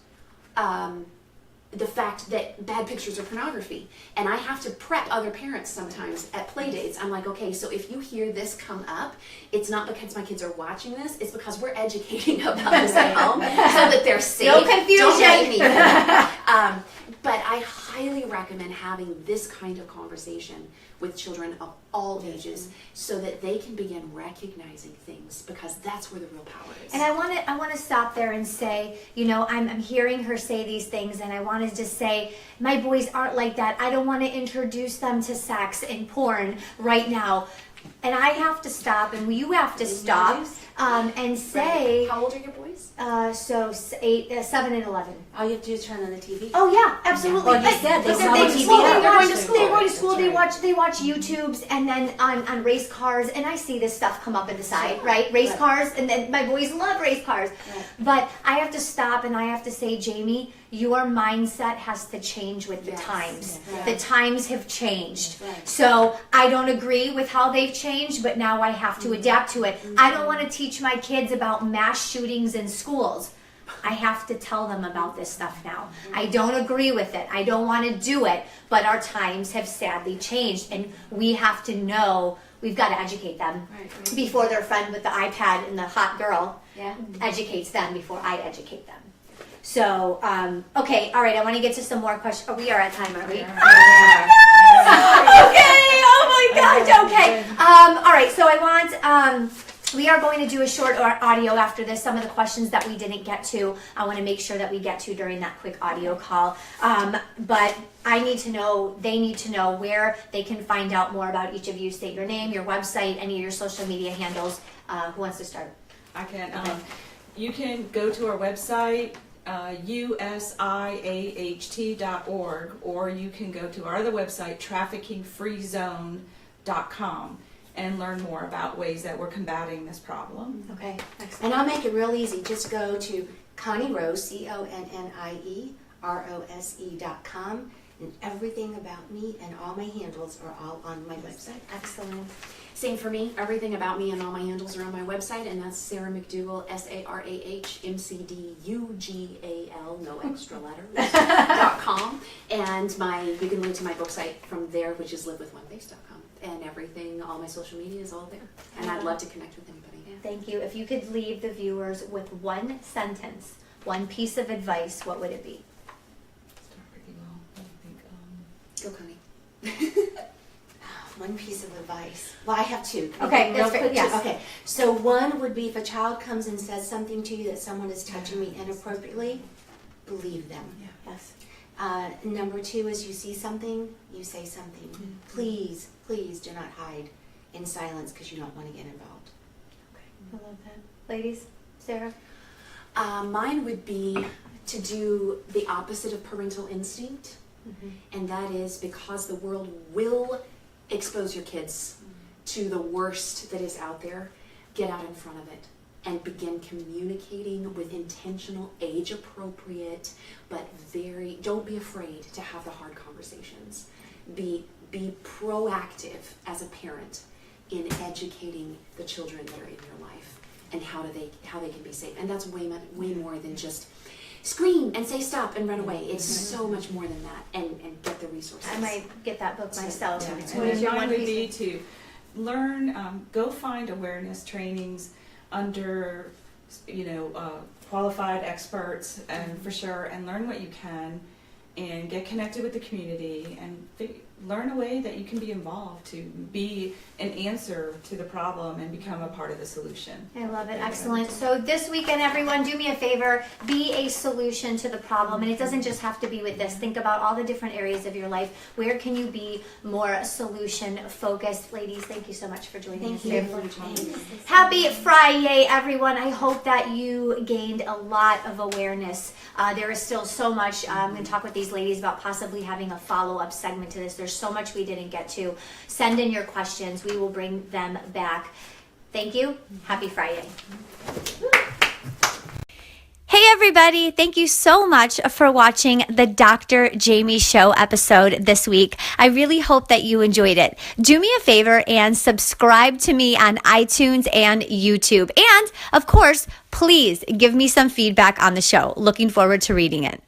the fact that bad pictures are pornography. And I have to prep other parents sometimes at play dates. I'm like, okay, so if you hear this come up, it's not because my kids are watching this, it's because we're educating about this at home so that they're safe. No confusion. Don't blame me for that. But I highly recommend having this kind of conversation with children of all ages so that they can begin recognizing things, because that's where the real power is. And I want to stop there and say, you know, I'm hearing her say these things, and I want to just say, my boys aren't like that. I don't want to introduce them to sex and porn right now. And I have to stop, and you have to stop, and say, How old are your boys? so 7 and 11. All you have to do is turn on the TV. Oh yeah, absolutely. Well, you said they But saw they, the TV well, out. they're going to That's school. They're going to right. school. That's They watch YouTubes, and then on race cars, and I see this stuff come up in the side, right? Race cars, and then my boys love race cars. Right. But I have to stop, and I have to say, Jamie, your mindset has to change with the times. Right. The times have changed. Right. So I don't agree with how they've changed, but now I have to adapt to it. I don't want to teach my kids about mass shootings in schools. I have to tell them about this stuff now. I don't agree with it. I don't want to do it, but our times have sadly changed, and we have to know, we've got to educate them Right. before their friend with the iPad and the hot girl Yeah. educates them before I educate them. So, okay, all right, I want to get to some more questions. Oh, we are at time, aren't we? Okay, oh my gosh, okay. All right, so I want, we are going to do a short audio after this. Some of the questions that we didn't get to, I want to make sure that we get to during that quick audio call. But I need to know, they need to know where they can find out more about each of you. State your name, your website, any of your social media handles. Who wants to start? I can. You can go to our website, usiaht.org, or you can go to our other website, traffickingfreezone.com, and learn more about ways that we're combating this problem. Okay, excellent. And I'll make it real easy. Just go to Connie Rose, ConnieRose.com, and everything about me and all my handles are all on my website. Excellent. Same for me. Everything about me and all my handles are on my website, and that's Sarah McDougall, SarahMcDougal, no extra letters, .com. And you can link to my book site from there, which is livewithonebase.com. And everything, all my social media is all there. And I'd love to connect with anybody. Thank you. If you could leave the viewers with one sentence, one piece of advice, what would it be? Start pretty well. I think, Go, Connie. One piece of advice. Well, I have two. Can I Okay, do that's real great, yes. Okay. So one would be if a child comes and says something to you that someone is touching me inappropriately, believe them. Yes. Number two is you see something, you say something. Please, please do not hide in silence because you don't want to get involved. I love that. Ladies, Sarah? Mine would be to do the opposite of parental instinct. And that is, because the world will expose your kids to the worst that is out there, get out in front of it and begin communicating with intentional, age-appropriate, but don't be afraid to have the hard conversations. Be proactive as a parent in educating the children that are in your life and how they can be safe. And that's way more than just scream and say stop and run away. It's so much more than that, and get the resources. I might get that book myself. Yeah. What And is then your mine one would piece be to learn, go find awareness trainings under, qualified experts, and for sure, and learn what you can, and get connected with the community, and learn a way that you can be involved to be an answer to the problem and become a part of the solution. I love it. Excellent. So this weekend, everyone, do me a favor. Be a solution to the problem. And it doesn't just have to be with this. Think about all the different areas of your life. Where can you be more solution focused? Ladies, thank you so much for joining us here. Happy Friday, everyone. I hope that you gained a lot of awareness. There is still so much. I'm going to talk with these ladies about possibly having a follow-up segment to this. There's so much we didn't get to. Send in your questions. We will bring them back. Thank you. Happy Friday. Hey everybody, thank you so much for watching the Dr. Jaime Show episode this week. I really hope that you enjoyed it. Do me a favor and subscribe to me on iTunes and YouTube. And of course, please give me some feedback on the show. Looking forward to reading it.